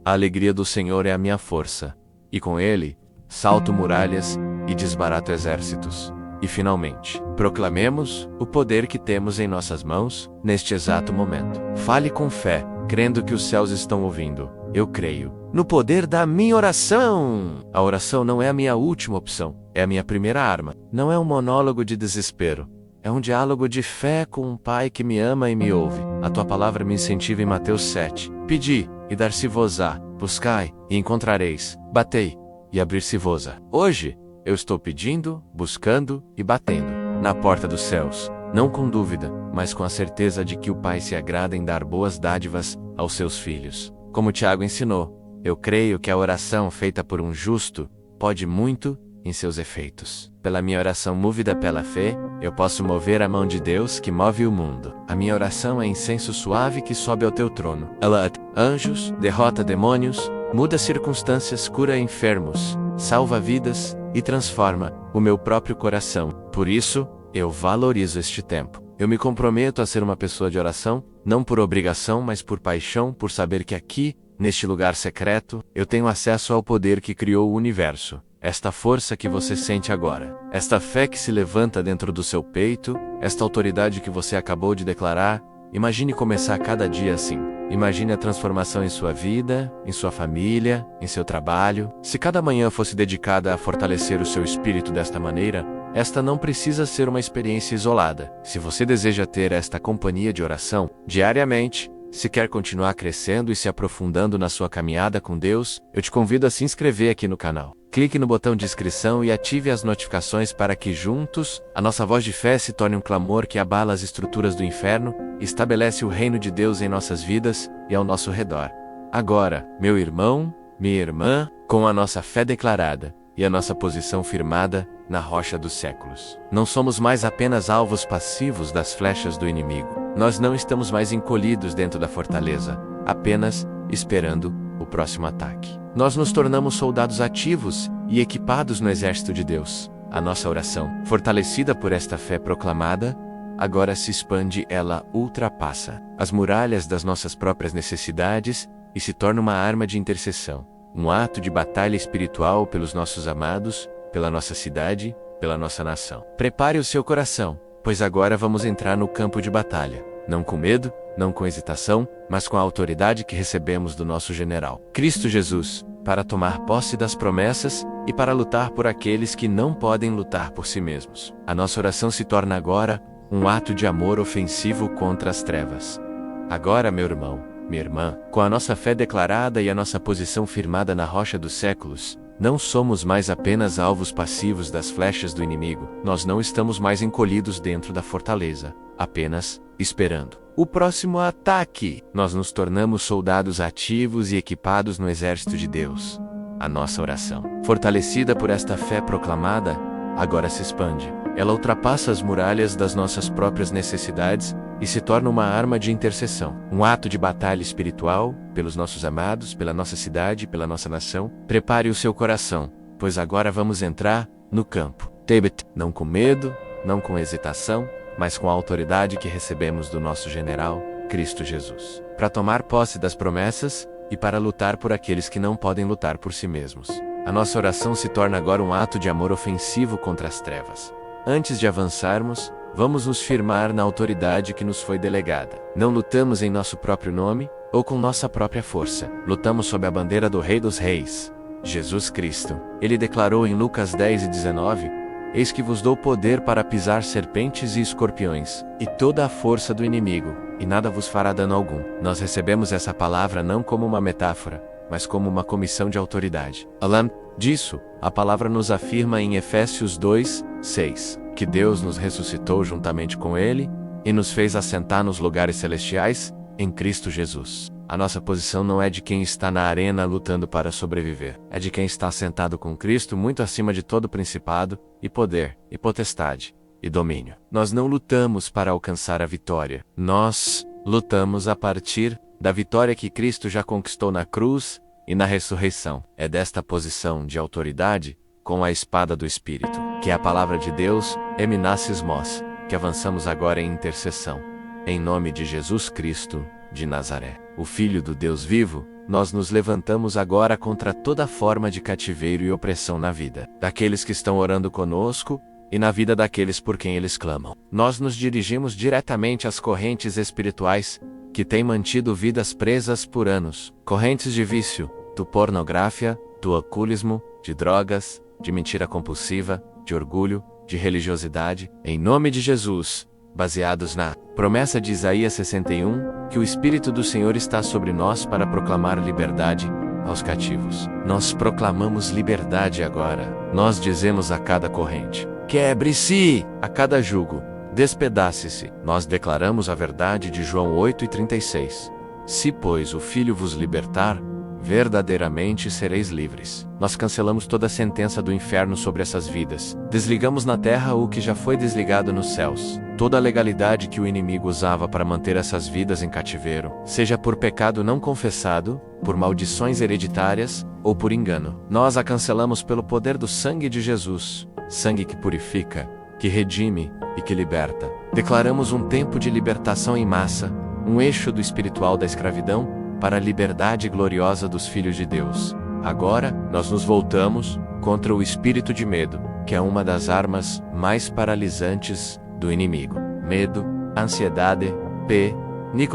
A alegria do Senhor é a minha força, e com ele, salto muralhas e desbarato exércitos. E finalmente, proclamemos o poder que temos em nossas mãos, neste exato momento. Fale com fé, crendo que os céus estão ouvindo. Eu creio no poder da minha oração. A oração não é a minha última opção, é a minha primeira arma. Não é um monólogo de desespero. É um diálogo de fé com um Pai que me ama e me ouve. A tua palavra me incentiva em Mateus 7. Pedi, e dar-se-vos-á. Buscai, e encontrareis. Batei, e abrir-se-vos-á. Hoje, eu estou pedindo, buscando e batendo na porta dos céus. Não com dúvida, mas com a certeza de que o Pai se agrada em dar boas dádivas aos seus filhos. Como Tiago ensinou, eu creio que a oração feita por um justo pode muito em seus efeitos. Pela minha oração movida pela fé, eu posso mover a mão de Deus que move o mundo. A minha oração é incenso suave que sobe ao teu trono. Ela anjos, derrota demônios, muda circunstâncias, cura enfermos, salva vidas e transforma o meu próprio coração. Por isso, eu valorizo este tempo. Eu me comprometo a ser uma pessoa de oração, não por obrigação, mas por paixão, por saber que aqui, neste lugar secreto, eu tenho acesso ao poder que criou o universo. Esta força que você sente agora, esta fé que se levanta dentro do seu peito, esta autoridade que você acabou de declarar, imagine começar cada dia assim. Imagine a transformação em sua vida, em sua família, em seu trabalho. Se cada manhã fosse dedicada a fortalecer o seu espírito desta maneira, esta não precisa ser uma experiência isolada. Se você deseja ter esta companhia de oração diariamente, se quer continuar crescendo e se aprofundando na sua caminhada com Deus, eu te convido a se inscrever aqui no canal. Clique no botão de inscrição e ative as notificações para que juntos, a nossa voz de fé se torne um clamor que abala as estruturas do inferno e estabelece o reino de Deus em nossas vidas e ao nosso redor. Agora, meu irmão, minha irmã, com a nossa fé declarada e a nossa posição firmada na rocha dos séculos, não somos mais apenas alvos passivos das flechas do inimigo. Nós não estamos mais encolhidos dentro da fortaleza, apenas esperando o próximo ataque. Nós nos tornamos soldados ativos e equipados no exército de Deus. A nossa oração, fortalecida por esta fé proclamada, agora se expande, ela ultrapassa as muralhas das nossas próprias necessidades e se torna uma arma de intercessão, um ato de batalha espiritual pelos nossos amados, pela nossa cidade, pela nossa nação. Prepare o seu coração, pois agora vamos entrar no campo de batalha, não com medo, não com hesitação, mas com a autoridade que recebemos do nosso general, Cristo Jesus, para tomar posse das promessas e para lutar por aqueles que não podem lutar por si mesmos. A nossa oração se torna agora um ato de amor ofensivo contra as trevas. Agora, meu irmão, minha irmã, com a nossa fé declarada e a nossa posição firmada na rocha dos séculos, não somos mais apenas alvos passivos das flechas do inimigo. Nós não estamos mais encolhidos dentro da fortaleza, apenas esperando o próximo ataque. Nós nos tornamos soldados ativos e equipados no exército de Deus. A nossa oração, fortalecida por esta fé proclamada, agora se expande. Ela ultrapassa as muralhas das nossas próprias necessidades e se torna uma arma de intercessão, um ato de batalha espiritual pelos nossos amados, pela nossa cidade, pela nossa nação. Prepare o seu coração, pois agora vamos entrar no campo. Não com medo, não com hesitação, mas com a autoridade que recebemos do nosso general, Cristo Jesus, para tomar posse das promessas e para lutar por aqueles que não podem lutar por si mesmos. A nossa oração se torna agora um ato de amor ofensivo contra as trevas. Antes de avançarmos, vamos nos firmar na autoridade que nos foi delegada. Não lutamos em nosso próprio nome ou com nossa própria força. Lutamos sob a bandeira do Rei dos Reis, Jesus Cristo. Ele declarou em Lucas 10:19: Eis que vos dou poder para pisar serpentes e escorpiões, e toda a força do inimigo, e nada vos fará dano algum. Nós recebemos essa palavra não como uma metáfora, mas como uma comissão de autoridade. Além disso, a palavra nos afirma em Efésios 2:6, que Deus nos ressuscitou juntamente com Ele, e nos fez assentar nos lugares celestiais, em Cristo Jesus. A nossa posição não é de quem está na arena lutando para sobreviver. É de quem está sentado com Cristo muito acima de todo principado, e poder, e potestade, e domínio. Nós não lutamos para alcançar a vitória. Nós lutamos a partir da vitória que Cristo já conquistou na cruz e na ressurreição. É desta posição de autoridade, com a espada do Espírito, que é a palavra de Deus, Eminassis Mos, que avançamos agora em intercessão. Em nome de Jesus Cristo. de Nazaré, o Filho do Deus vivo, nós nos levantamos agora contra toda forma de cativeiro e opressão na vida daqueles que estão orando conosco e na vida daqueles por quem eles clamam. Nós nos dirigimos diretamente às correntes espirituais que têm mantido vidas presas por anos, correntes de vício, do pornografia, do alcoolismo, de drogas, de mentira compulsiva, de orgulho, de religiosidade, em nome de Jesus, baseados na promessa de Isaías 61, que o Espírito do Senhor está sobre nós para proclamar liberdade aos cativos. Nós proclamamos liberdade agora. Nós dizemos a cada corrente: quebre-se! A cada jugo, despedace-se. Nós declaramos a verdade de João 8:36. Se, pois, o Filho vos libertar, verdadeiramente sereis livres. Nós cancelamos toda a sentença do inferno sobre essas vidas. Desligamos na terra o que já foi desligado nos céus. Toda a legalidade que o inimigo usava para manter essas vidas em cativeiro, seja por pecado não confessado, por maldições hereditárias ou por engano, nós a cancelamos pelo poder do sangue de Jesus, sangue que purifica, que redime e que liberta. Declaramos um tempo de libertação em massa, um eixo do espiritual da escravidão para a liberdade gloriosa dos filhos de Deus. Agora, nós nos voltamos contra o espírito de medo, que é uma das armas mais paralisantes do inimigo. Medo, ansiedade,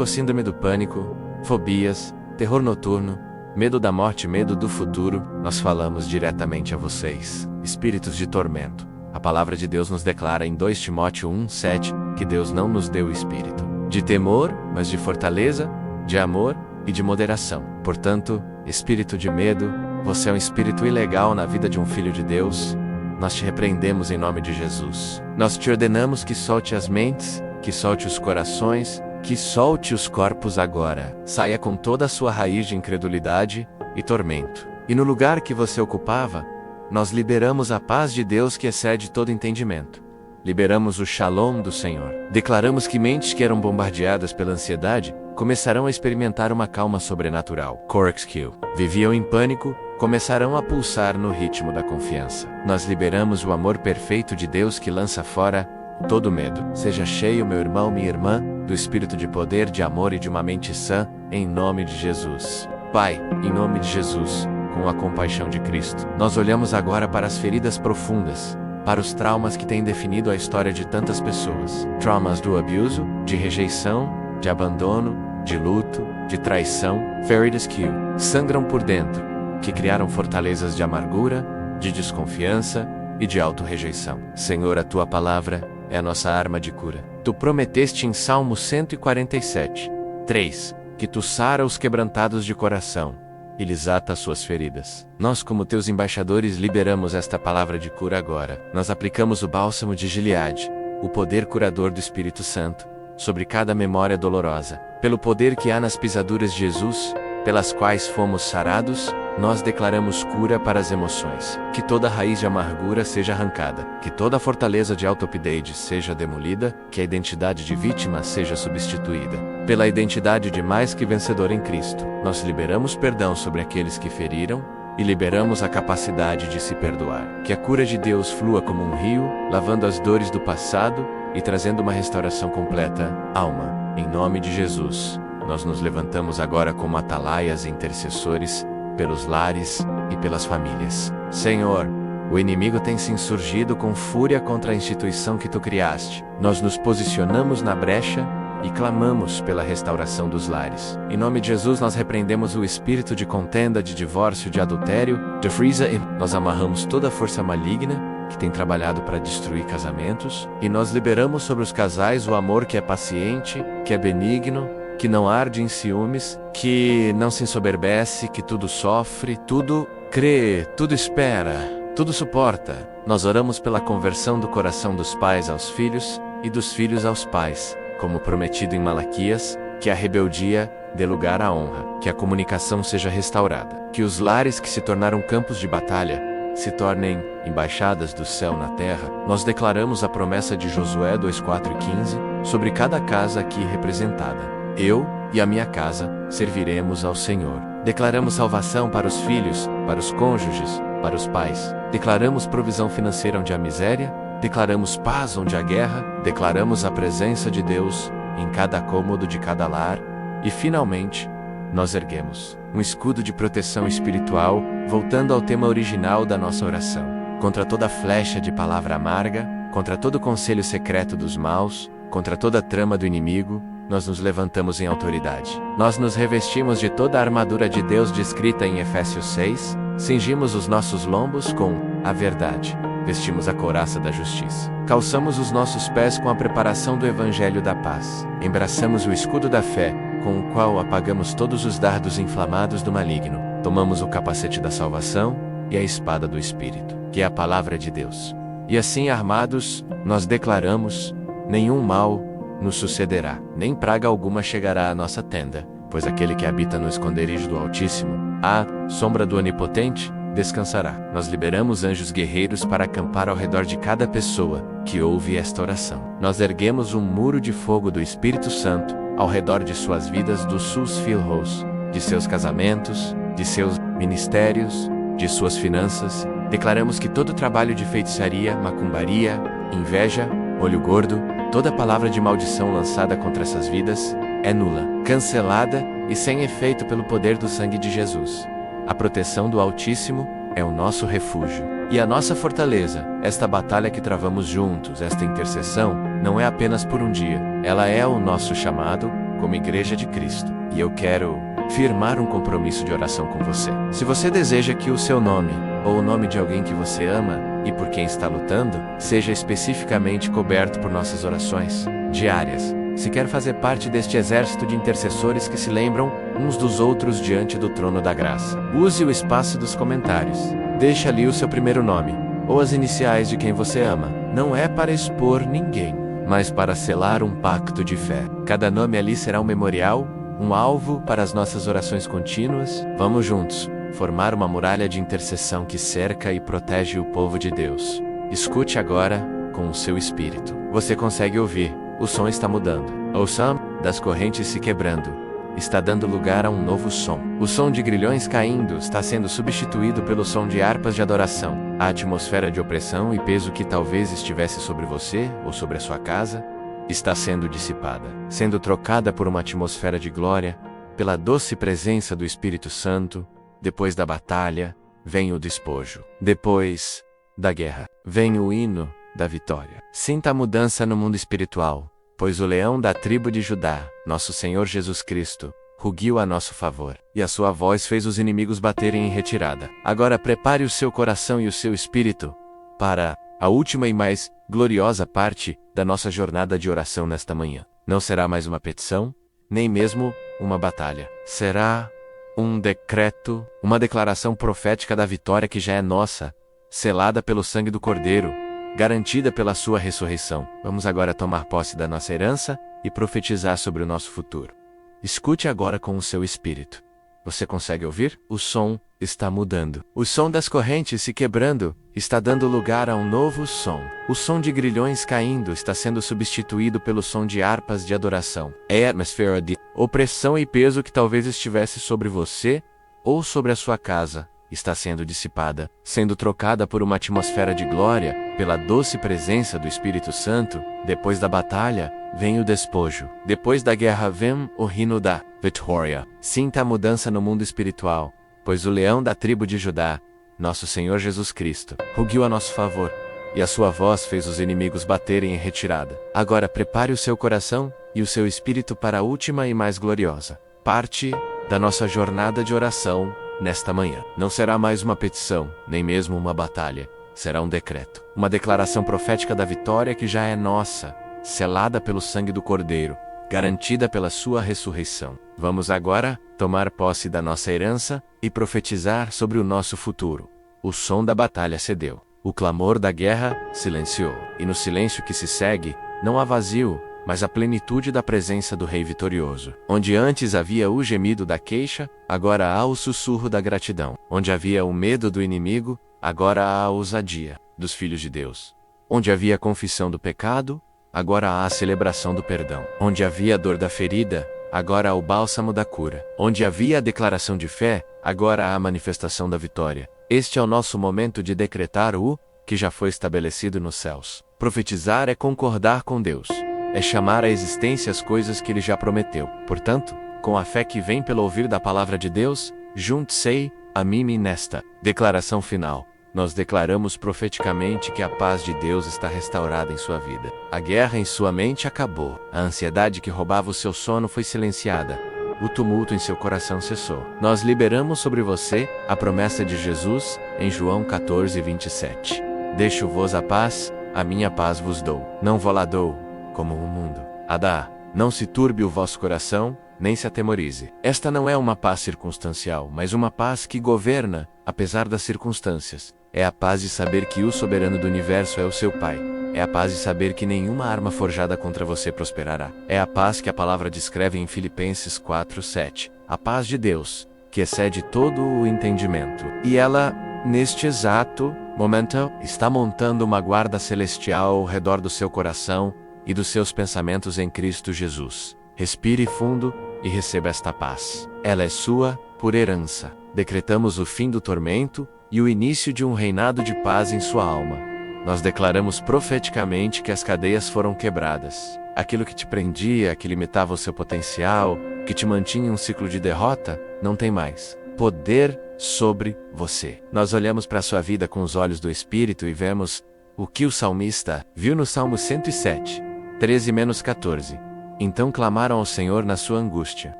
síndrome do pânico, fobias, terror noturno, medo da morte, medo do futuro. Nós falamos diretamente a vocês, espíritos de tormento. A palavra de Deus nos declara em 2 Timóteo 1:7 que Deus não nos deu o espírito de temor, mas de fortaleza, de amor e de moderação. Portanto, espírito de medo, você é um espírito ilegal na vida de um filho de Deus. Nós te repreendemos em nome de Jesus. Nós te ordenamos que solte as mentes, que solte os corações, que solte os corpos agora. Saia com toda a sua raiz de incredulidade e tormento. E no lugar que você ocupava, nós liberamos a paz de Deus que excede todo entendimento. Liberamos o shalom do Senhor. Declaramos que mentes que eram bombardeadas pela ansiedade começarão a experimentar uma calma sobrenatural. Corkscrew. Viviam em pânico, começarão a pulsar no ritmo da confiança. Nós liberamos o amor perfeito de Deus que lança fora todo medo. Seja cheio, meu irmão, minha irmã, do espírito de poder, de amor e de uma mente sã, em nome de Jesus. Pai, em nome de Jesus, com a compaixão de Cristo, nós olhamos agora para as feridas profundas, para os traumas que têm definido a história de tantas pessoas. Traumas do abuso, de rejeição, de abandono, de luto, de traição, feridas que sangram por dentro, que criaram fortalezas de amargura, de desconfiança e de auto-rejeição. Senhor, a Tua palavra é a nossa arma de cura. Tu prometeste em Salmo 147:3, que Tu sara os quebrantados de coração e lhes ata as suas feridas. Nós, como Teus embaixadores, liberamos esta palavra de cura agora. Nós aplicamos o bálsamo de Gileade, o poder curador do Espírito Santo, sobre cada memória dolorosa. Pelo poder que há nas pisaduras de Jesus, pelas quais fomos sarados, nós declaramos cura para as emoções. Que toda raiz de amargura seja arrancada, que toda fortaleza de auto-update seja demolida, que a identidade de vítima seja substituída pela identidade de mais que vencedor em Cristo. Nós liberamos perdão sobre aqueles que feriram e liberamos a capacidade de se perdoar. Que a cura de Deus flua como um rio, lavando as dores do passado e trazendo uma restauração completa, alma. Em nome de Jesus, nós nos levantamos agora como atalaias e intercessores pelos lares e pelas famílias. Senhor, o inimigo tem se insurgido com fúria contra a instituição que Tu criaste. Nós nos posicionamos na brecha e clamamos pela restauração dos lares. Em nome de Jesus, nós repreendemos o espírito de contenda, de divórcio, de adultério, de frisa, e nós amarramos toda a força maligna que tem trabalhado para destruir casamentos, e nós liberamos sobre os casais o amor que é paciente, que é benigno, que não arde em ciúmes, que não se ensoberbece, que tudo sofre, tudo crê, tudo espera, tudo suporta. Nós oramos pela conversão do coração dos pais aos filhos e dos filhos aos pais, como prometido em Malaquias, que a rebeldia dê lugar à honra, que a comunicação seja restaurada, que os lares que se tornaram campos de batalha se tornem embaixadas do céu na terra. Nós declaramos a promessa de Josué 2:4-15 sobre cada casa aqui representada. Eu e a minha casa serviremos ao Senhor. Declaramos salvação para os filhos, para os cônjuges, para os pais. Declaramos provisão financeira onde há miséria. Declaramos paz onde há guerra. Declaramos a presença de Deus em cada cômodo de cada lar, E finalmente, nós erguemos um escudo de proteção espiritual, voltando ao tema original da nossa oração. Contra toda flecha de palavra amarga, contra todo conselho secreto dos maus, contra toda trama do inimigo, nós nos levantamos em autoridade. Nós nos revestimos de toda a armadura de Deus descrita em Efésios 6, cingimos os nossos lombos com a verdade, vestimos a couraça da justiça, calçamos os nossos pés com a preparação do evangelho da paz, embraçamos o escudo da fé, com o qual apagamos todos os dardos inflamados do maligno, tomamos o capacete da salvação e a espada do Espírito, que é a palavra de Deus. E assim armados, nós declaramos: nenhum mal nos sucederá, nem praga alguma chegará à nossa tenda, pois aquele que habita no esconderijo do Altíssimo, à sombra do Onipotente, descansará. Nós liberamos anjos guerreiros para acampar ao redor de cada pessoa que ouve esta oração. Nós erguemos um muro de fogo do Espírito Santo ao redor de suas vidas do SUS Philhouse, de seus casamentos, de seus ministérios, de suas finanças. Declaramos que todo trabalho de feitiçaria, macumbaria, inveja, olho gordo, toda palavra de maldição lançada contra essas vidas é nula, cancelada e sem efeito pelo poder do sangue de Jesus. A proteção do Altíssimo é o nosso refúgio e a nossa fortaleza. Esta batalha que travamos juntos, esta intercessão, não é apenas por um dia. Ela é o nosso chamado como Igreja de Cristo. E eu quero firmar um compromisso de oração com você. Se você deseja que o seu nome, ou o nome de alguém que você ama e por quem está lutando, seja especificamente coberto por nossas orações diárias, se quer fazer parte deste exército de intercessores que se lembram uns dos outros diante do trono da graça, use o espaço dos comentários. Deixe ali o seu primeiro nome, ou as iniciais de quem você ama. Não é para expor ninguém, mas para selar um pacto de fé. Cada nome ali será um memorial, um alvo para as nossas orações contínuas. Vamos juntos formar uma muralha de intercessão que cerca e protege o povo de Deus. Escute agora com o seu espírito. Você consegue ouvir? O som está mudando. O som das correntes se quebrando está dando lugar a um novo som. O som de grilhões caindo está sendo substituído pelo som de harpas de adoração. A atmosfera de opressão e peso que talvez estivesse sobre você ou sobre a sua casa está sendo dissipada, sendo trocada por uma atmosfera de glória, pela doce presença do Espírito Santo. Depois da batalha, vem o despojo. Depois da guerra, vem o hino da vitória. Sinta a mudança no mundo espiritual, pois o leão da tribo de Judá, nosso Senhor Jesus Cristo, rugiu a nosso favor, e a sua voz fez os inimigos baterem em retirada. Agora prepare o seu coração e o seu espírito para a última e mais gloriosa parte da nossa jornada de oração nesta manhã. Não será mais uma petição, nem mesmo uma batalha. Será um decreto, uma declaração profética da vitória que já é nossa, selada pelo sangue do Cordeiro, garantida pela sua ressurreição. Vamos agora tomar posse da nossa herança e profetizar sobre o nosso futuro. Escute agora com o seu espírito. Você consegue ouvir? O som está mudando. O som das correntes se quebrando está dando lugar a um novo som. O som de grilhões caindo está sendo substituído pelo som de harpas de adoração. É a atmosfera de opressão e peso que talvez estivesse sobre você ou sobre a sua casa está sendo dissipada, sendo trocada por uma atmosfera de glória, pela doce presença do Espírito Santo. Depois da batalha, vem o despojo. Depois da guerra vem o hino da vitória. Sinta a mudança no mundo espiritual, pois o leão da tribo de Judá, nosso Senhor Jesus Cristo, rugiu a nosso favor, e a sua voz fez os inimigos baterem em retirada. Agora prepare o seu coração e o seu espírito para a última e mais gloriosa parte da nossa jornada de oração nesta manhã. Não será mais uma petição, nem mesmo uma batalha. Será um decreto, uma declaração profética da vitória que já é nossa, selada pelo sangue do Cordeiro, garantida pela sua ressurreição. Vamos agora tomar posse da nossa herança e profetizar sobre o nosso futuro. O som da batalha cedeu. O clamor da guerra silenciou. E no silêncio que se segue, não há vazio, mas a plenitude da presença do Rei vitorioso. Onde antes havia o gemido da queixa, agora há o sussurro da gratidão. Onde havia o medo do inimigo, agora há a ousadia dos filhos de Deus. Onde havia a confissão do pecado, agora há a celebração do perdão. Onde havia a dor da ferida, agora há o bálsamo da cura. Onde havia a declaração de fé, agora há a manifestação da vitória. Este é o nosso momento de decretar o que já foi estabelecido nos céus. Profetizar é concordar com Deus. É chamar à existência as coisas que Ele já prometeu. Portanto, com a fé que vem pelo ouvir da palavra de Deus, junte-se a mim nesta declaração final. Nós declaramos profeticamente que a paz de Deus está restaurada em sua vida. A guerra em sua mente acabou. A ansiedade que roubava o seu sono foi silenciada. O tumulto em seu coração cessou. Nós liberamos sobre você a promessa de Jesus em João 14:27. Deixo-vos a paz, a minha paz vos dou. Não vou lá dou, como o mundo a dá. Não se turbe o vosso coração, nem se atemorize. Esta não é uma paz circunstancial, mas uma paz que governa, apesar das circunstâncias. É a paz de saber que o soberano do universo é o seu Pai. É a paz de saber que nenhuma arma forjada contra você prosperará. É a paz que a palavra descreve em Filipenses 4:7. A paz de Deus, que excede todo o entendimento. E ela, neste exato momento, está montando uma guarda celestial ao redor do seu coração e dos seus pensamentos em Cristo Jesus. Respire fundo e receba esta paz. Ela é sua por herança. Decretamos o fim do tormento e o início de um reinado de paz em sua alma. Nós declaramos profeticamente que as cadeias foram quebradas. Aquilo que te prendia, que limitava o seu potencial, que te mantinha em um ciclo de derrota, não tem mais poder sobre você. Nós olhamos para a sua vida com os olhos do Espírito e vemos o que o salmista viu no Salmo 107, 13-14. Então clamaram ao Senhor na sua angústia,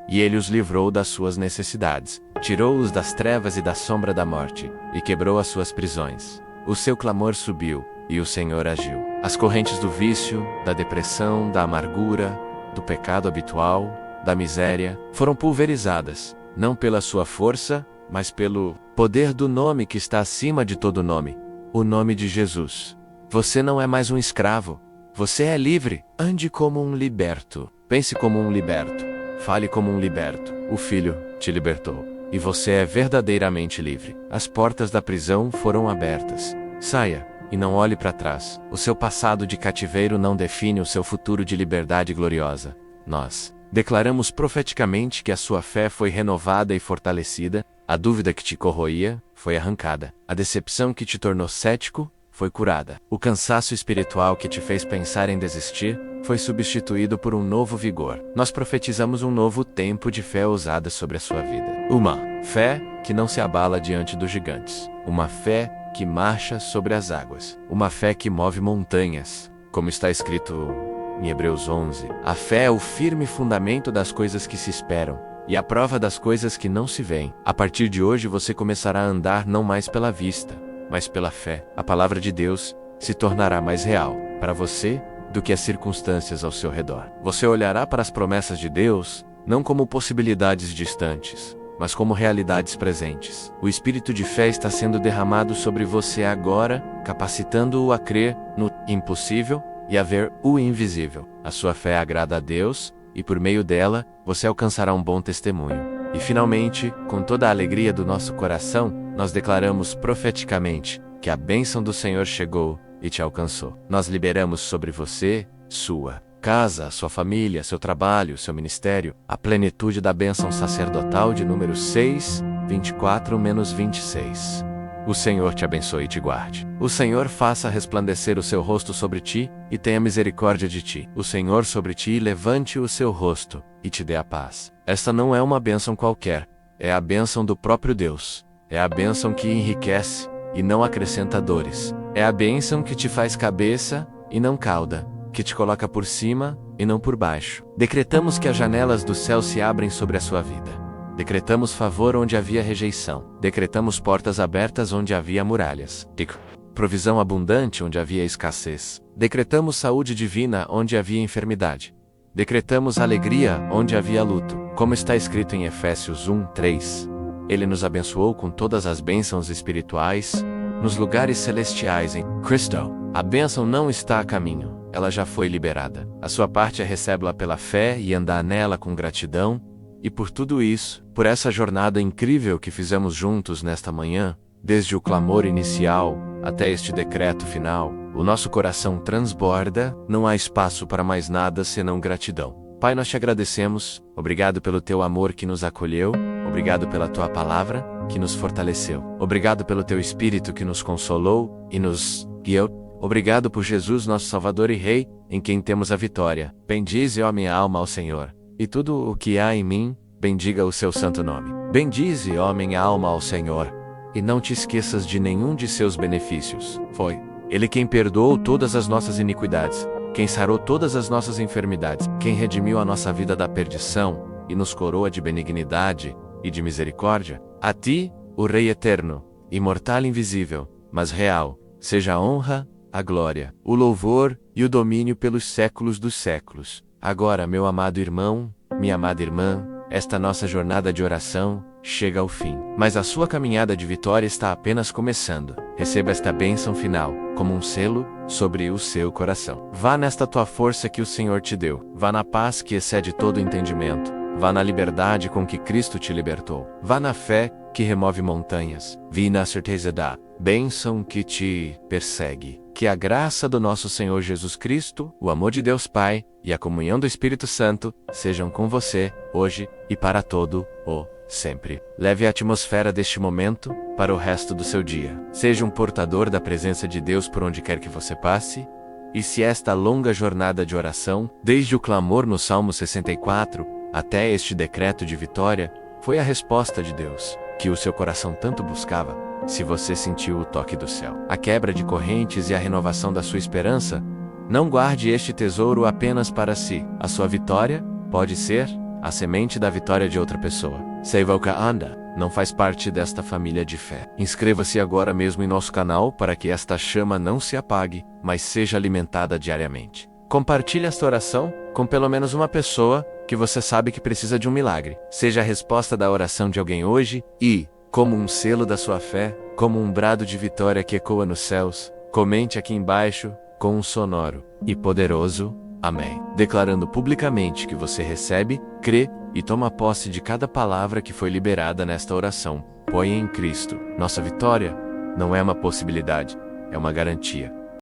e Ele os livrou das suas necessidades. Tirou-os das trevas e da sombra da morte, e quebrou as suas prisões. O seu clamor subiu, e o Senhor agiu. As correntes do vício, da depressão, da amargura, do pecado habitual, da miséria, foram pulverizadas, não pela sua força, mas pelo poder do nome que está acima de todo nome, o nome de Jesus. Você não é mais um escravo. Você é livre. Ande como um liberto. Pense como um liberto. Fale como um liberto. O Filho te libertou. E você é verdadeiramente livre. As portas da prisão foram abertas. Saia e não olhe para trás. O seu passado de cativeiro não define o seu futuro de liberdade gloriosa. Nós declaramos profeticamente que a sua fé foi renovada e fortalecida. A dúvida que te corroía foi arrancada. A decepção que te tornou cético foi curada. O cansaço espiritual que te fez pensar em desistir foi substituído por um novo vigor. Nós profetizamos um novo tempo de fé ousada sobre a sua vida. Uma fé que não se abala diante dos gigantes. Uma fé que marcha sobre as águas. Uma fé que move montanhas, como está escrito em Hebreus 11. A fé é o firme fundamento das coisas que se esperam e a prova das coisas que não se veem. A partir de hoje você começará a andar não mais pela vista, mas pela fé. A palavra de Deus se tornará mais real para você do que as circunstâncias ao seu redor. Você olhará para as promessas de Deus não como possibilidades distantes, mas como realidades presentes. O espírito de fé está sendo derramado sobre você agora, capacitando-o a crer no impossível e a ver o invisível. A sua fé agrada a Deus e por meio dela você alcançará um bom testemunho. E finalmente, com toda a alegria do nosso coração, nós declaramos profeticamente que a bênção do Senhor chegou e te alcançou. Nós liberamos sobre você, sua casa, sua família, seu trabalho, seu ministério, a plenitude da bênção sacerdotal de número 6, 24-26. O Senhor te abençoe e te guarde. O Senhor faça resplandecer o seu rosto sobre ti e tenha misericórdia de ti. O Senhor sobre ti levante o seu rosto e te dê a paz. Esta não é uma bênção qualquer, é a bênção do próprio Deus. É a bênção que enriquece e não acrescenta dores. É a bênção que te faz cabeça e não cauda, que te coloca por cima e não por baixo. Decretamos que as janelas do céu se abrem sobre a sua vida. Decretamos favor onde havia rejeição. Decretamos portas abertas onde havia muralhas. Provisão abundante onde havia escassez. Decretamos saúde divina onde havia enfermidade. Decretamos alegria onde havia luto. Como está escrito em Efésios 1:3. Ele nos abençoou com todas as bênçãos espirituais nos lugares celestiais em Cristo. A bênção não está a caminho, ela já foi liberada. A sua parte é recebê-la pela fé e andar nela com gratidão. E por tudo isso, por essa jornada incrível que fizemos juntos nesta manhã, desde o clamor inicial até este decreto final, o nosso coração transborda, não há espaço para mais nada senão gratidão. Pai, nós te agradecemos, obrigado pelo teu amor que nos acolheu, obrigado pela tua palavra que nos fortaleceu, obrigado pelo teu Espírito que nos consolou e nos guiou, obrigado por Jesus, nosso Salvador e Rei, em quem temos a vitória. Bendize, ó minha alma, ao Senhor, e tudo o que há em mim, bendiga o seu santo nome. Bendize, ó minha alma, ao Senhor, e não te esqueças de nenhum de seus benefícios. Foi Ele quem perdoou todas as nossas iniquidades, quem sarou todas as nossas enfermidades, quem redimiu a nossa vida da perdição e nos coroa de benignidade e de misericórdia. A ti, o Rei eterno, imortal e invisível, mas real, seja a honra, a glória, o louvor e o domínio pelos séculos dos séculos. Agora, meu amado irmão, minha amada irmã, esta nossa jornada de oração chega ao fim. Mas a sua caminhada de vitória está apenas começando. Receba esta bênção final, como um selo, sobre o seu coração. Vá nesta tua força que o Senhor te deu. Vá na paz que excede todo entendimento. Vá na liberdade com que Cristo te libertou. Vá na fé que remove montanhas. Vá na certeza da bênção que te persegue. Que a graça do nosso Senhor Jesus Cristo, o amor de Deus Pai e a comunhão do Espírito Santo sejam com você, hoje e para todo o sempre. Leve a atmosfera deste momento para o resto do seu dia. Seja um portador da presença de Deus por onde quer que você passe. E se esta longa jornada de oração, desde o clamor no Salmo 64, até este decreto de vitória, foi a resposta de Deus, que o seu coração tanto buscava, se você sentiu o toque do céu, a quebra de correntes e a renovação da sua esperança, não guarde este tesouro apenas para si. A sua vitória pode ser a semente da vitória de outra pessoa. Seivalka Anda não faz parte desta família de fé. Inscreva-se agora mesmo em nosso canal para que esta chama não se apague, mas seja alimentada diariamente. Compartilhe esta oração com pelo menos uma pessoa que você sabe que precisa de um milagre. Seja a resposta da oração de alguém hoje e, como um selo da sua fé, como um brado de vitória que ecoa nos céus, comente aqui embaixo com um sonoro e poderoso Amém, declarando publicamente que você recebe, crê e toma posse de cada palavra que foi liberada nesta oração. Ponha em Cristo. Nossa vitória não é uma possibilidade, é uma garantia.